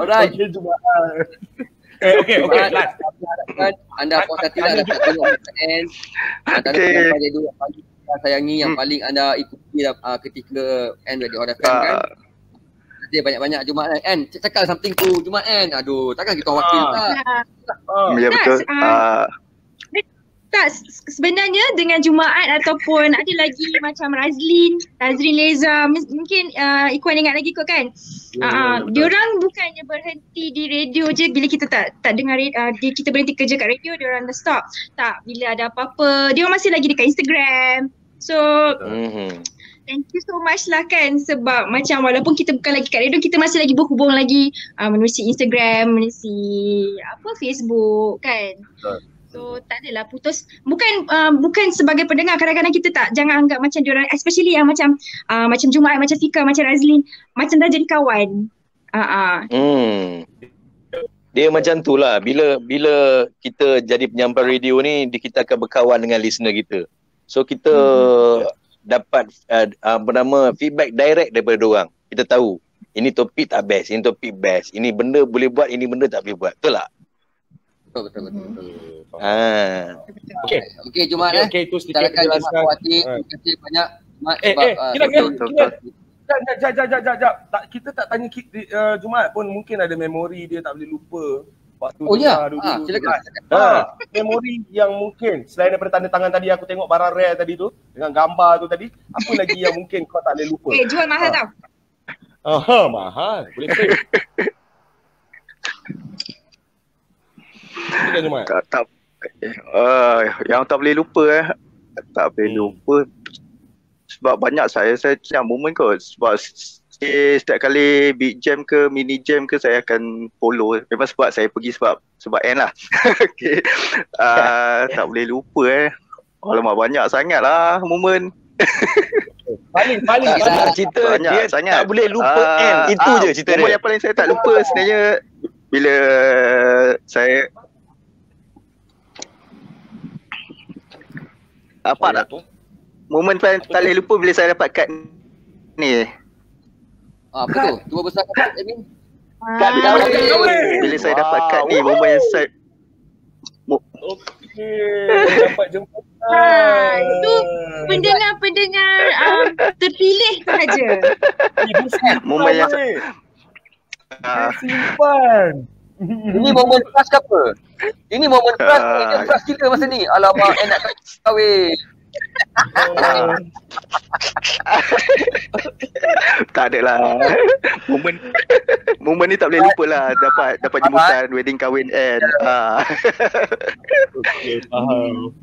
Alright. Okay, last. Anda puas hati lah dapat tengok N. Antara penyampaian radio yang paling anda sayangi, yang paling anda ikuti ketika N Radio Hot FM kan. Dia banyak-banyak Jumaat N. Cakap something to Jumaat N. Aduh, takkan kita wakil tak? Ya betul. Tak, sebenarnya dengan Jumaat ataupun ada lagi macam Razlin Leza, mungkin Ikhwan ingat lagi kot kan. Diorang bukannya berhenti di radio je bila kita tak dengar kita berhenti kerja kat radio, diorang dah stop. Tak, bila ada apa-apa diorang masih lagi dekat Instagram. So thank you so much lah kan, sebab macam walaupun kita bukan lagi kat radio, kita masih lagi berhubung lagi menerusi Instagram, menerusi Facebook kan. So tak adalah putus. Bukan sebagai pendengar, kadang-kadang kita jangan anggap macam diorang, especially yang macam Jumaat, macam Fika, macam Razlin, macam dah jadi kawan. Dia macam tu lah. Bila kita jadi penyampai radio ni, kita akan berkawan dengan listener kita. So kita dapat feedback direct daripada diorang. Kita tahu ini topik tak best, ini topik best, ini benda boleh buat, ini benda tak boleh buat. Betul tak? Betul. Okey, Jumaat Okey, itu sedikit Jumaat hati. Terima kasih banyak Jumaat Sekejap. Kita tak tanya Jumaat pun mungkin ada memori dia tak boleh lupa waktu silakan. Memori yang mungkin selain daripada tanda tangan tadi aku tengok barang rare tadi tu dengan gambar tu tadi, apa lagi yang mungkin kau tak boleh lupa? Jual mahal tau. Mahal. Boleh pay. Yang tak boleh lupa tak boleh lupa sebab banyak saya yang moment kot, sebab setiap kali big jam ke mini jam ke saya akan follow. Memang sebab saya pergi sebab N lah. Okay. Tak boleh lupa alamak banyak sangat lah moment. Paling cerita banyak dia sangat. Tak boleh lupa N. Itu je cerita dia. Yang paling saya tak lupa sebenarnya bila saya momen paling tak boleh lupa bila saya dapat kad ni. Apa tu? Dua besar kat Amin. Bila saya dapat kad ni, momen yang saya Dapat jumpa. Itu pendengar-pendengar terpilih sahaja. momen yang Simpan. Ini momen keras ke apa? Ini momen keras ke keras kita masa ni. Alamak, nak kahwin. tak ada lah. Momen ni tak boleh lupa lah. Dapat jemputan wedding kahwin Ann. Okey, faham.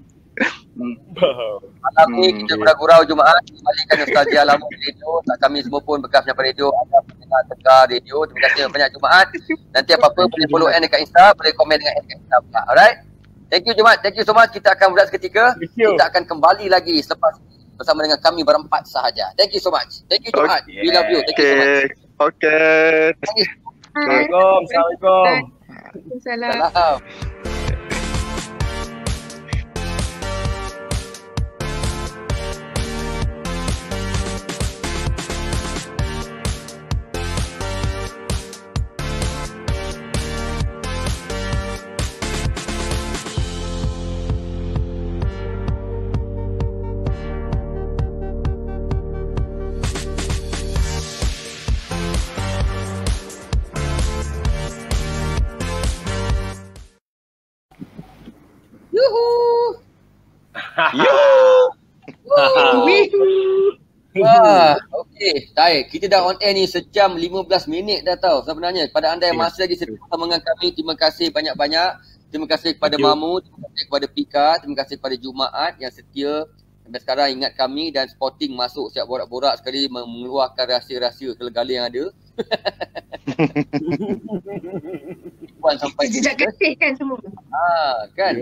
Malam ni kita gurau-gurau Jumaat kembalikan nostalgia lama radio. Kami semua pun bekas penyampai radio, ada pendengar tegar radio. Terima kasih banyak Jumaat. Nanti apa-apa boleh follow Ann dekat Insta, boleh komen dengan Ann dekat Insta pula. Alright. Thank you Jumaat. Thank you so much. Kita akan berehat seketika. Kita akan kembali lagi selepas bersama dengan kami berempat sahaja. Thank you so much. Thank you Jumaat. We love you. Thank you so much. Okay. Assalamualaikum. Assalamualaikum. Waalaikumsalam. Wah, okey. Baik, kita dah on air ni sejam 15 minit dah tahu sebenarnya. Pada anda yang masih lagi setia bersama dengan kami, terima kasih banyak-banyak. Terima kasih kepada Mamu, terima kasih kepada Pika, terima kasih kepada Jumaat yang setia sampai sekarang ingat kami dan Sporting masuk siap borak-borak sekali mengeluarkan rahsia-rahsia segala yang ada. Puan sampai jejak getih kan semua. Kan.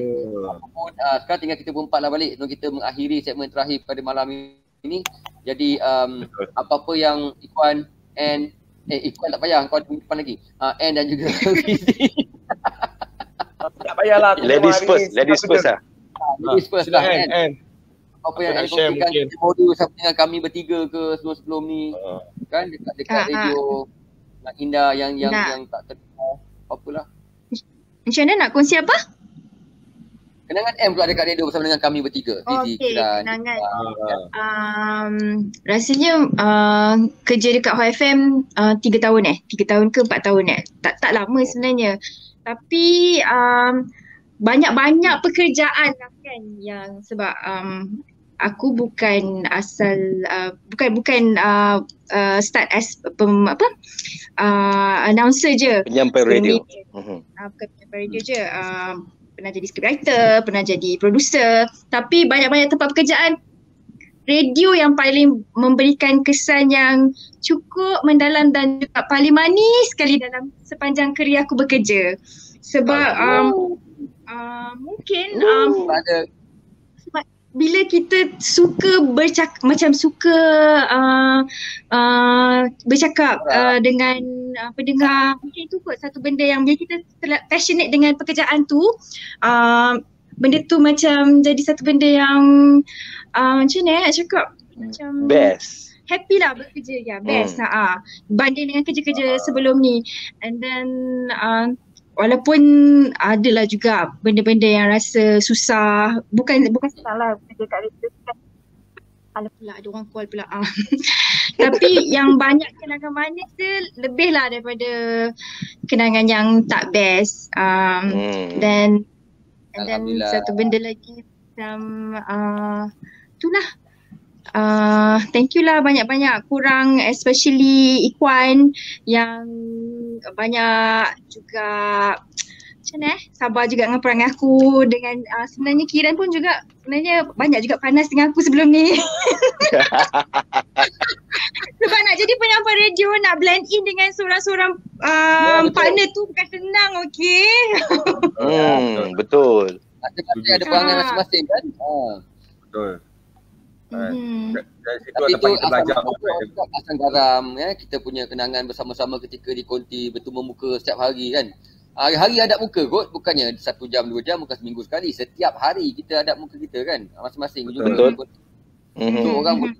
Apapun, sekarang tinggal kita berempat lah balik untuk kita mengakhiri segmen terakhir pada malam ini. Jadi apa-apa yang Ikhwan and Ikhwan tak payah, kau depan lagi. Ann dan juga Fizi. Tak payahlah. Ladies first lah. Ladies first lah Ann. Apa yang nak dikongsikan modul sama dengan kami bertiga ke sebelum ni. Kan dekat radio nak Indah yang tak terkenal. Apa-apalah. Macam mana nak kongsi apa? Kenangan M pula dekat radio bersama dengan kami bertiga. Fizi, Kiran. Kenangan. Rasanya kerja dekat Hot FM 3 tahun 3 tahun ke 4 tahun tak lama sebenarnya. Tapi banyak-banyak pekerjaan lah kan yang sebab aku bukan asal bukan start as announcer je. Penyampai radio. Bukan penyampai radio je. Pernah jadi scriptwriter, pernah jadi producer, tapi banyak-banyak tempat pekerjaan radio yang paling memberikan kesan yang cukup mendalam dan juga paling manis sekali dalam sepanjang kerjaya aku bekerja. Sebab mungkin sebab bila kita suka bercakap dengan pendengar, mungkin itu kot satu benda yang bila kita passionate dengan pekerjaan tu, benda tu macam jadi satu benda yang macam mana nak cakap, macam best, happy lah bekerja, best banding dengan kerja-kerja sebelum ni. And then walaupun adalah juga benda-benda yang rasa susah, bukan susah lah kerja kat radio kan. Alah pula ada orang call pula. Tapi yang banyak kenangan manis dia lebih lah daripada kenangan yang tak best. Dan satu benda lagi macam itulah. Thank you lah banyak-banyak korang, especially Ikhwan yang banyak juga macam mana sabar juga dengan perangai aku, dengan sebenarnya Kiran pun juga sebenarnya banyak juga panas dengan aku sebelum ni. Sebab nak jadi penyampai radio, nak blend in dengan seorang-seorang partner tu bukan senang, okey. Betul. Ada perangai masing-masing kan. Betul. Dari situ kita belajar asam garam ya, kita punya kenangan bersama-sama ketika di konti bertemu muka setiap hari kan. Hari-hari ada muka kot, bukannya 1 jam 2 jam, bukan seminggu sekali. Setiap hari kita ada muka kita kan, masing-masing. Betul. So orang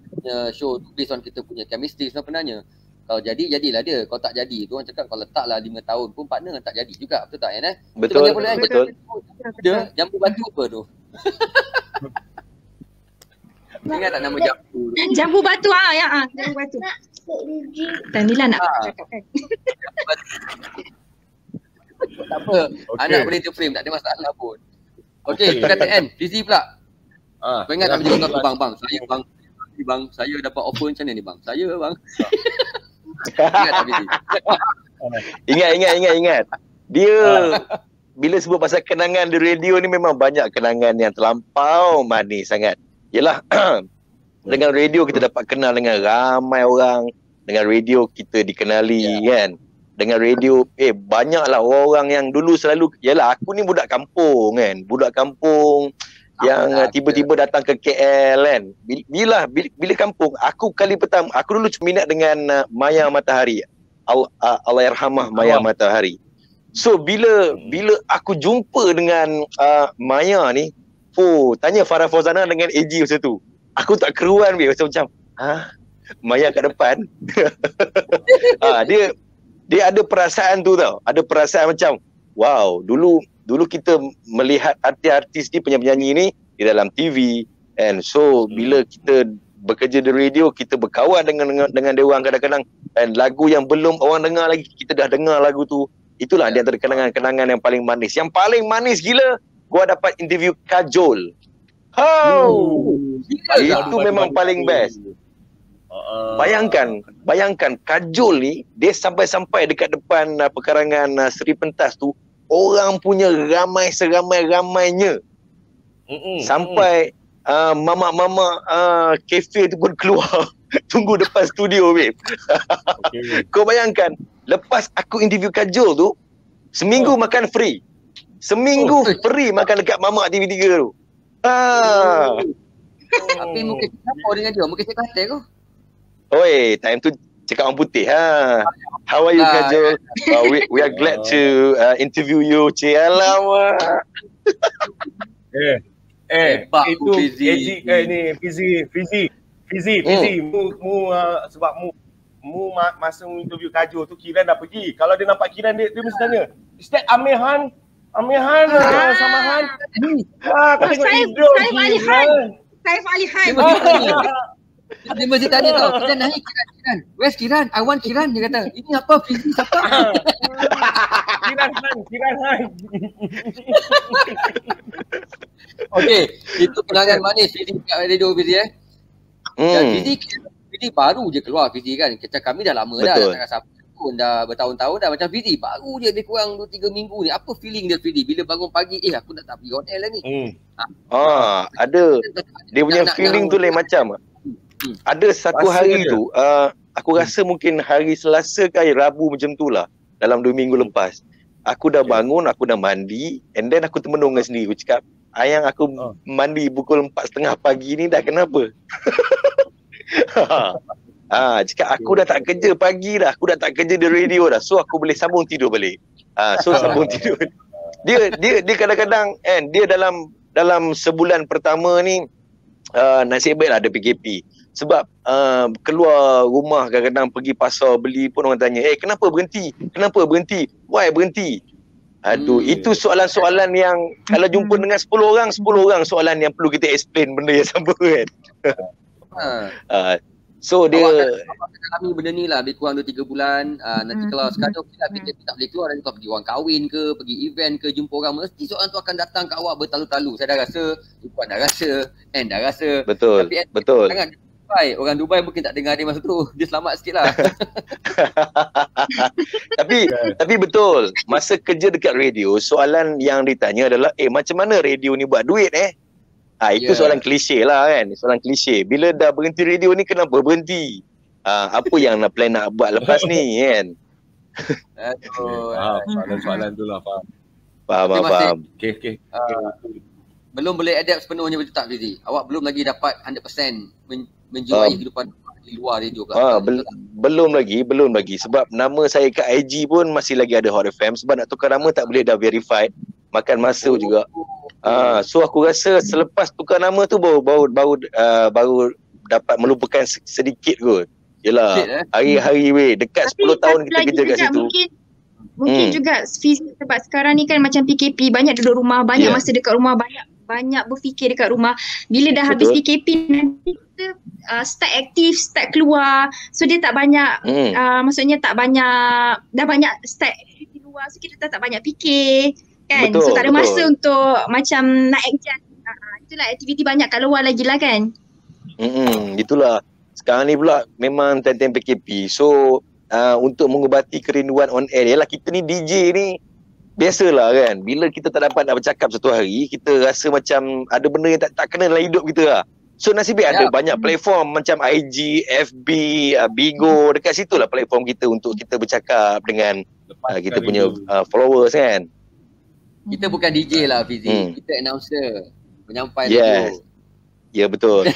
punya show based on kita punya chemistry sebenarnya. Kalau jadi, jadilah dia. Kalau tak jadi, tu orang cakap kalau letaklah 5 tahun pun partner tak jadi juga. Betul tak, Yan? Betul, betul. Dia jambu batu apa tu? Ingat tak nama jambu tu? Jambu batu jambu batu. Tanila nak cakap kan. Tak apa. Anak boleh terframe, tak ada masalah pun. Okey, kita kata N, Fizi pula. Kau ingat tak macam kau bang, saya dapat offer macam mana ni bang? Saya bang. Ingat tak Fizi? Ingat. Dia bila sebut pasal kenangan di radio ni memang banyak kenangan yang terlampau manis sangat. Yelah, dengan radio kita dapat kenal dengan ramai orang. Dengan radio kita dikenali kan. Dengan radio, banyaklah orang yang dulu selalu, yelah aku ni budak kampung kan. Budak kampung yang tiba-tiba datang ke KL kan. Bila kampung, aku kali pertama, aku dulu minat dengan Maya Matahari. Allahyarhamah Maya Matahari. So bila aku jumpa dengan Maya ni, tanya Farah Fauzana dengan AG masa tu. Aku tak keruan macam Maya kat depan. Dia ada perasaan tu tau. Ada perasaan macam wow, dulu kita melihat artis-artis ni, penyanyi-penyanyi ni di dalam TV and so bila kita bekerja di radio, kita berkawan dengan dia orang kadang-kadang, dan lagu yang belum orang dengar lagi kita dah dengar lagu tu. Itulah di antara kenangan-kenangan yang paling manis. Yang paling manis gila, gua dapat interview Kajol. Itu memang paling best. Bayangkan Kajol ni, dia sampai dekat depan pekarangan Seri Pentas tu, orang punya ramai seramai-ramainya. Sampai mama kafe tu pun keluar tunggu depan studio babe. Kau bayangkan, lepas aku interview Kajol tu, seminggu makan free. Seminggu free makan dekat Mamak TV3 tu. Tapi mungkin apa dengan dia? Mungkin saya kata kau. Oi, time tu cakap orang putih How are you Kajol? We are glad to interview you. Alamak. Itu Fizi, sebab mu masa interview Kajol tu Kiran dah pergi. Kalau dia nampak Kiran dia mesti tanya, is that Amirhan Samahan? Kau tengok hidup Saif Alihan. Dia mesti tanya tau, Kiran. Where's Kiran? I want Kiran. Dia kata, ini apa? Fizi siapa? Kiran Han. Okey, itu kenangan manis Fizi kat radio Fizi Dan Fizi baru je keluar Fizi kan. Kita kami dah lama dah tak rasa pun, dah bertahun-tahun dah. Macam Fizi baru je lebih kurang 2-3 minggu ni. Apa feeling dia Fizi bila bangun pagi, aku nak pergi hotel lah ni. Ada. Dia punya feeling tu lain macam. Ada satu hari tu, aku rasa mungkin hari Selasa ke hari Rabu macam tu lah, dalam 2 minggu lepas. Aku dah bangun, aku dah mandi, and then aku termenung dengan sendiri. Aku cakap, ayang aku mandi pukul 4:30 pagi ni dah kenapa? Cakap aku dah tak kerja pagi dah, aku dah tak kerja di radio dah, so aku boleh sambung tidur balik. Sambung tidur. Dia kadang-kadang dia dalam sebulan pertama ni nasib baik lah ada PKP. Sebab keluar rumah kadang-kadang pergi pasar beli pun orang tanya, kenapa berhenti? Why berhenti? Itu soalan-soalan yang kalau jumpa dengan 10 orang soalan yang perlu kita explain benda yang sama kan. So dia awak alami benda ni lah lebih kurang 2-3 bulan. Nanti kalau sekarang PKP tak boleh keluar, nanti kau pergi orang kahwin ke, pergi event ke, jumpa orang, mesti soalan tu akan datang kat awak bertalu-talu. Saya dah rasa, Ipuan dah rasa, Ann dah rasa. Betul. Jangan Dubai. Orang Dubai mungkin tak dengar dia masa tu. Dia selamat sikit lah. Tapi betul, masa kerja dekat radio, soalan yang ditanya adalah macam mana radio ni buat duit itu soalan klise lah kan. Soalan klise. Bila dah berhenti radio ni, kenapa berhenti? Apa yang nak plan nak buat lepas ni kan? Soalan tu lah, faham. Okay. belum boleh adapt sepenuhnya betul tak Fizi? Awak belum lagi dapat 100% menjiwai kehidupan di luar radio ke? Belum lagi sebab nama saya kat IG pun masih lagi ada Hot FM, sebab nak tukar nama tak boleh dah verified, makan masa juga. So aku rasa selepas tukar nama tu baru dapat melupakan sedikit kot. Yelah, hari-hari weh. Dekat 10 tahun kita kerja kat situ. Mungkin juga fizik sebab sekarang ni kan macam PKP, banyak duduk rumah, banyak masa dekat rumah, banyak berfikir dekat rumah. Bila dah habis PKP nanti kita start aktif, start keluar. So dia tak banyak maksudnya tak banyak, dah banyak start aktiviti luar, so kita tak banyak fikir kan. So tak ada masa untuk macam nak adjust. Itulah aktiviti banyak kat luar lagi lah kan. Itulah. Sekarang ni pula memang time-time PKP. So untuk mengubati kerinduan on air, yalah kita ni DJ ni biasalah kan, bila kita tak dapat nak bercakap satu hari, kita rasa macam ada benda yang tak kena dalam hidup kita lah. So nasib baik ada banyak platform macam IG, FB, Bigo, dekat situ lah platform kita untuk kita bercakap dengan kita punya followers kan. Kita bukan DJ lah Fizi, kita announcer, penyampai radio. Ya betul.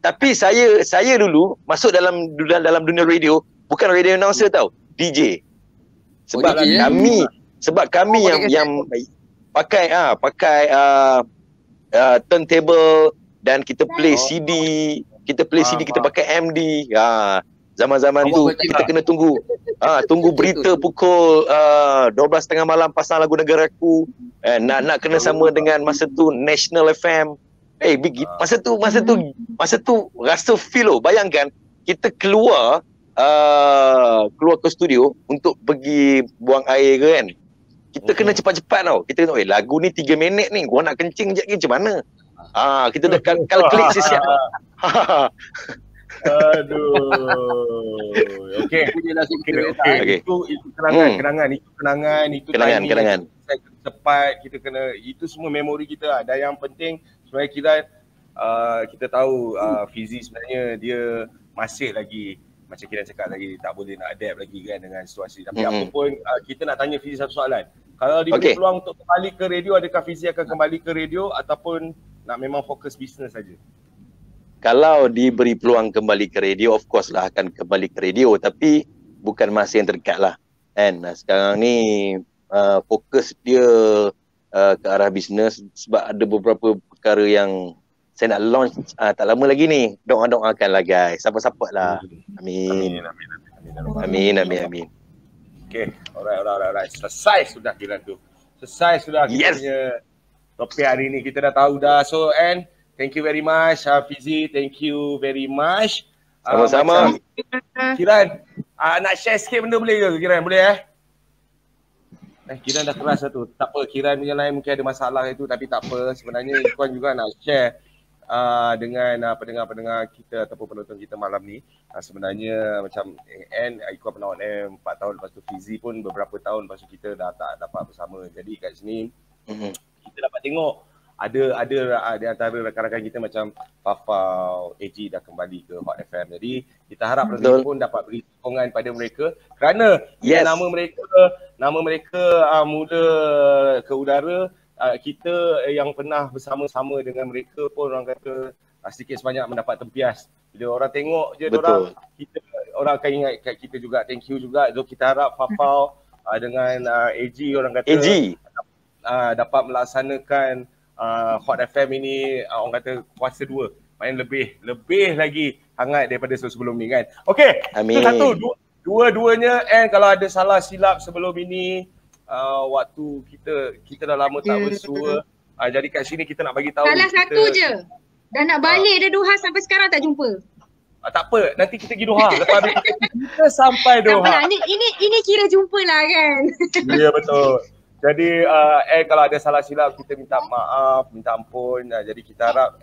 Tapi saya dulu masuk dalam dunia radio, bukan radio announcer tau, DJ. Sebab kami yang pakai turntable dan kita play CD, kita pakai MD. Zaman-zaman tu kita kena tunggu berita pukul 12:30 malam pasang lagu Negaraku. Nak kena sama dengan masa tu National FM. Masa tu rasa feel loh. Bayangkan kita keluar ke studio untuk pergi buang air ke kan. Kita kena cepat-cepat tau. Kita kena lagu ni 3 minit ni, gua nak kencing sekejap macam mana. Kita dah kalau klik siap. Aduh. Okey. Itu kenangan. Cepat kita kena, itu semua memori kita lah. Dan yang penting sebenarnya kita tahu Fizi sebenarnya dia masih lagi macam kita cakap lagi tak boleh nak adapt lagi kan dengan situasi. Tapi apa pun kita nak tanya Fizi satu soalan. Kalau diberi peluang untuk kembali ke radio, adakah Fizi akan kembali ke radio ataupun nak memang fokus bisnes saja? Kalau diberi peluang kembali ke radio, of course lah akan kembali ke radio, tapi bukan masa yang terdekat lah kan. Sekarang ni fokus dia ke arah bisnes sebab ada beberapa perkara yang saya nak launch tak lama lagi ni. Doakan lah guys, support lah. Amin. Okay, alright. Selesai sudah kita tu. Kita punya topik hari ni, kita dah tahu dah. So thank you very much Fizi, thank you very much. Sama-sama. Kiran, nak share sikit benda boleh ke Kiran? Boleh Kiran dah keras tu. Tak apa, Kiran punya lain mungkin ada masalah itu, tapi tak apa. Sebenarnya Ikuan juga nak share dengan pendengar-pendengar kita ataupun penonton kita malam ni. Sebenarnya macam Ikuan pernah on air 4 tahun, lepas tu Fizi pun beberapa tahun, lepas tu kita dah tak dapat bersama. Jadi kat sini kita dapat tengok ada di antara rakan-rakan kita macam Fafau, AG dah kembali ke Hot FM. Jadi kita harap mereka pun dapat beri sokongan pada mereka kerana nama mereka mula ke udara. Kita yang pernah bersama-sama dengan mereka pun orang kata sedikit sebanyak mendapat tempias. Bila orang tengok je orang akan ingat kat kita juga. Thank you juga. So kita harap Fafau dengan AG orang kata dapat melaksanakan Hot FM ini orang kata kuasa 2, main lebih lagi hangat daripada sebelum ni kan. Okey, itu satu. Dua-duanya kalau ada salah silap sebelum ini waktu kita dah lama tak bersua. Jadi kat sini kita nak bagi tahu salah satu je. Dah nak balik dah Doha, sampai sekarang tak jumpa. Tak apa, nanti kita pergi Doha. Lepas kita sampai Doha. Ini kira jumpa lah kan. Ya betul. Jadi kalau ada salah silap kita minta maaf, minta ampun. Jadi kita harap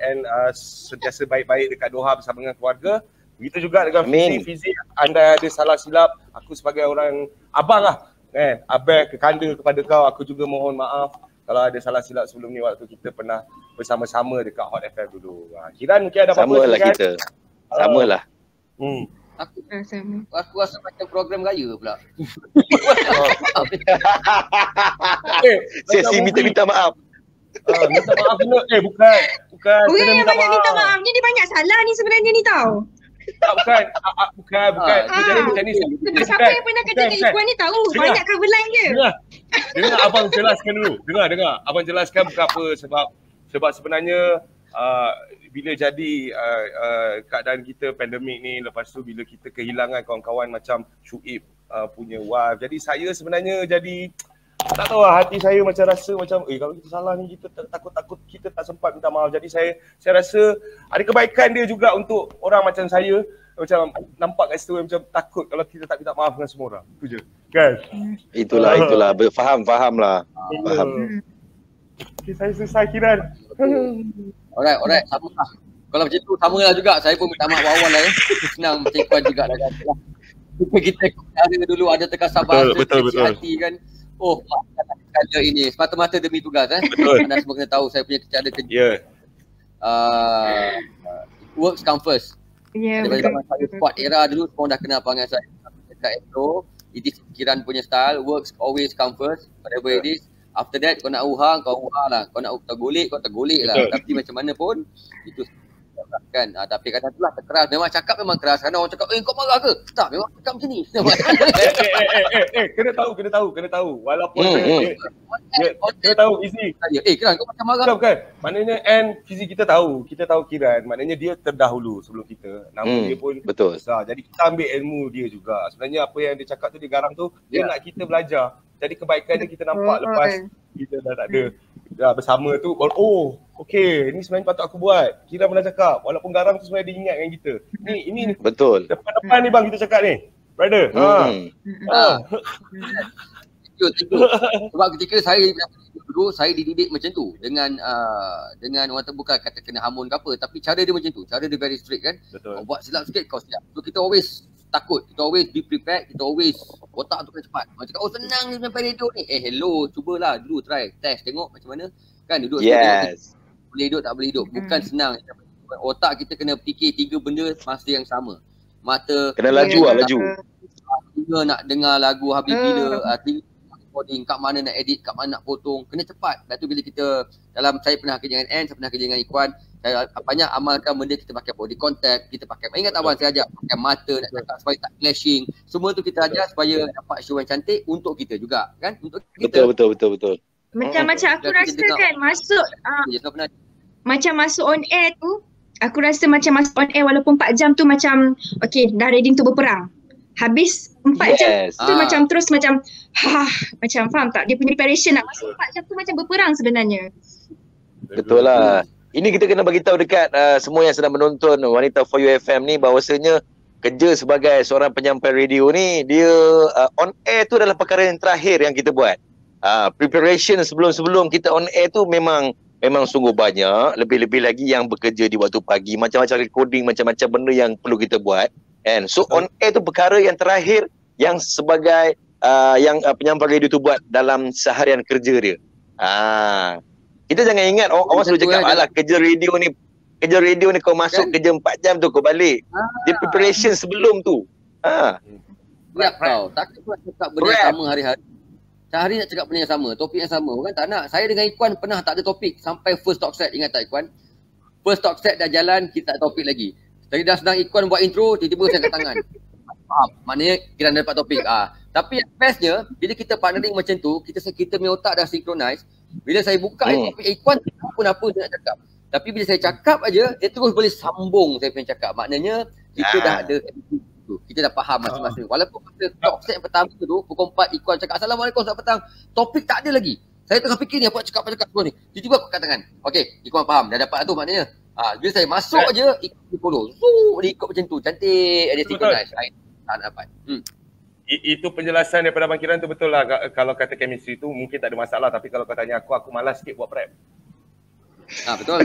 sentiasa baik-baik dekat Doha bersama dengan keluarga. Begitu juga dengan Fizi. Anda ada salah silap, aku sebagai orang abang lah abang kekanda kepada kau, aku juga mohon maaf kalau ada salah silap sebelum ni waktu kita pernah bersama-sama dekat Hot FM dulu. Kiran mungkin ada apa-apa? Samalah kita. Samalah. Aku rasa macam program raya pula. Sesi minta maaf. Minta maaf kena. Bukan. Bukan yang banyak minta maaf. Ni dia banyak salah ni sebenarnya ni tau. Bukan. Jadi macam ni. Siapa yang pernah kerja dengan Ikuan ni tahu. Banyak cover line dia. Dengar abang jelaskan dulu. Dengar. Abang jelaskan bukan apa sebab sebenarnya bila jadi keadaan kita pandemik ni, lepas tu bila kita kehilangan kawan-kawan macam Syuib punya wife. Jadi saya sebenarnya jadi tak tahu lah, hati saya macam rasa macam kalau kita salah ni kita takut-takut kita tak sempat minta maaf. Jadi saya rasa ada kebaikan dia juga untuk orang macam saya, macam nampak kat situ macam takut kalau kita tak minta maaf dengan semua orang. Itu je. Kan? Itulah. Faham lah. Faham. Okay, saya selesai Kiran. Alright, sama lah. Kalau macam tu sama lah juga. Saya pun minta maaf awal lah ya. Senang macam Ikhwan juga dah kata lah. Kita ada dulu ada terkasar bahasa kecil hati kan. Oh, kerja ini semata-mata demi tugas Betul. Anda semua kena tahu saya punya cara kerja. Ya. Works come first. Ya, Daripada zaman saya squad era dulu semua dah kenal panggil saya dekat Astro. It is Kiran punya style. Works always come first. Whatever it is. After that kau nak uhang, kau uhang lah. Kau nak tergolek, kau tergolek lah. Tapi macam mana pun itu kan. Tapi kadang tu lah terkeras. Memang cakap memang keras. Kadang orang cakap, kau marah ke? Tak, memang cakap macam ni. Kena tahu. Walaupun kena tahu Fizi. Kiran kau macam marah. Bukan. Maknanya Fizi kita tahu Kiran. Maknanya dia terdahulu sebelum kita. Nama dia pun besar. Jadi kita ambil ilmu dia juga. Sebenarnya apa yang dia cakap tu, dia garang tu, dia nak kita belajar. Jadi kebaikan dia kita nampak lepas kita dah tak ada bersama tu. Oh, okey, ni sebenarnya patut aku buat. Kira pernah cakap, walaupun garang tu sebenarnya dia ingatkan kita. Ini betul. Depan ni bang kita cakap ni. Brother. Sebab ketika saya dulu saya dididik macam tu dengan orang terbuka kata kena hamun ke apa, tapi cara dia macam tu. Cara dia very straight kan. Kau buat silap sikit kau silap. So kita always takut, kita always be prepared, kita always otak tu kena cepat. Orang cakap senang ni sampai radio ni. Hello, cubalah dulu try test tengok macam mana. Kan duduk boleh hidup tak boleh hidup. Bukan senang. Otak kita kena fikir 3 benda masa yang sama. Mata kena laju. Tiga nak dengar lagu habis bila, recording, kat mana nak edit, kat mana nak potong, kena cepat. Lepas tu bila kita saya pernah kerja dengan Ann, saya pernah kerja dengan Ikhwan, saya banyak amalkan benda kita pakai body contact, kita pakai, ingat tak abang saya ajar pakai mata nak cakap supaya tak clashing. Semua tu kita ajar supaya dapat show yang cantik untuk kita juga kan, untuk kita. Betul. Macam aku rasa kan masuk macam masuk on air tu, aku rasa macam masuk on air walaupun 4 jam tu macam dah ready untuk berperang. Habis 4 jam tu macam terus macam macam faham tak? Dia punya preparation nak masuk 4 jam tu macam berperang sebenarnya. Betul lah. Ini kita kena bagi tahu dekat semua yang sedang menonton Wanita For You FM ni bahawasanya kerja sebagai seorang penyampai radio ni dia on air tu adalah perkara yang terakhir yang kita buat. Preparation sebelum kita on air tu memang sungguh banyak, lebih-lebih lagi yang bekerja di waktu pagi, macam-macam recording, macam-macam benda yang perlu kita buat. And so on air tu perkara yang terakhir yang sebagai yang penyampai radio tu buat dalam seharian kerja dia. Kita jangan ingat orang selalu cakap alah kerja radio ni kau masuk kerja 4 jam tu kau balik. Dia preparation sebelum tu. Siap kau. Takkan kau cakap benda yang sama hari-hari. Sehari nak cakap benda yang sama, topik yang sama. Orang tak nak. Saya dengan Ikhwan pernah tak ada topik sampai first talk set. Ingat tak Ikhwan? First talk set dah jalan, kita tak ada topik lagi. Tadi dah sedang Ikhwan buat intro, tiba-tiba saya angkat tangan. Faham? Maknanya kita dah dapat topik. Tapi yang bestnya, bila kita partnering macam tu, kita punya otak dah synchronize. Bila saya buka topik Ikhwan, apa dia nak cakap. Tapi bila saya cakap aja, dia terus boleh sambung saya punya cakap. Maknanya kita dah ada kita dah faham masing-masing. Walaupun pada talk set yang pertama tu, pukul 4 Ikhwan cakap Assalamualaikum selamat petang. Topik tak ada lagi. Saya tengah fikir ni apa cakap semua ni. Tiba-tiba aku kat tangan. Okey, Ikhwan faham. Dah dapat tu maknanya. Bila saya masuk aja, Ikhwan follow. Dia ikut macam tu. Cantik. Dia synchronize. Tak dapat. Itu penjelasan daripada Abang Kiran tu betul lah. Kalau kata chemistry tu mungkin tak ada masalah. Tapi kalau kau tanya aku malas sikit buat prep. Betul.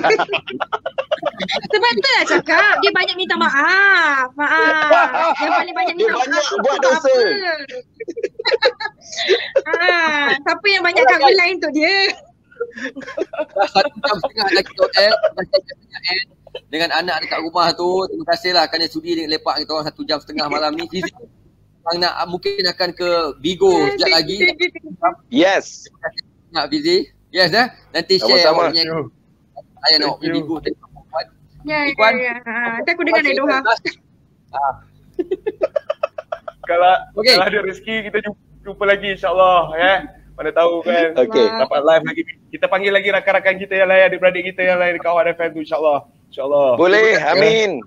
Sebab tu lah cakap, dia banyak minta maaf. Yang paling banyak minta maaf tu buat dosa. Siapa yang banyak kat line untuk dia? 1 jam setengah lagi hotel, dengan anak dekat rumah tu. Terima kasihlah kerana sudi lepak kita orang 1 jam setengah malam ni. Fizi mungkin akan ke Bigo sekejap lagi. Yes. Nak Fizi? Yes nanti share awaknya. Saya nak pergi Bigo tengok perempuan. Ya. Nanti aku dengar dari Doha. Kalau ada rezeki kita jumpa lagi insyaAllah Mana tahu kan dapat live lagi. kita panggil lagi rakan-rakan kita yang lain, adik-beradik kita yang lain dekat Hot FM tu insya-Allah. InsyaAllah. Boleh, amin.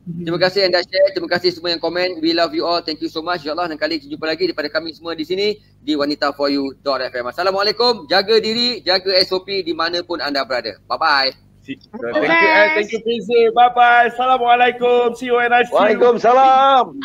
Terima kasih yang dah share, terima kasih semua yang komen. We love you all. Thank you so much. InsyaAllah lain kali jumpa lagi daripada kami semua di sini di wanitaforyou.fm. Assalamualaikum. Jaga diri, jaga SOP di mana pun anda berada. Bye-bye. Thank you Ed, thank you Fizi. Bye-bye. Assalamualaikum. See you and I see you. Waalaikumsalam.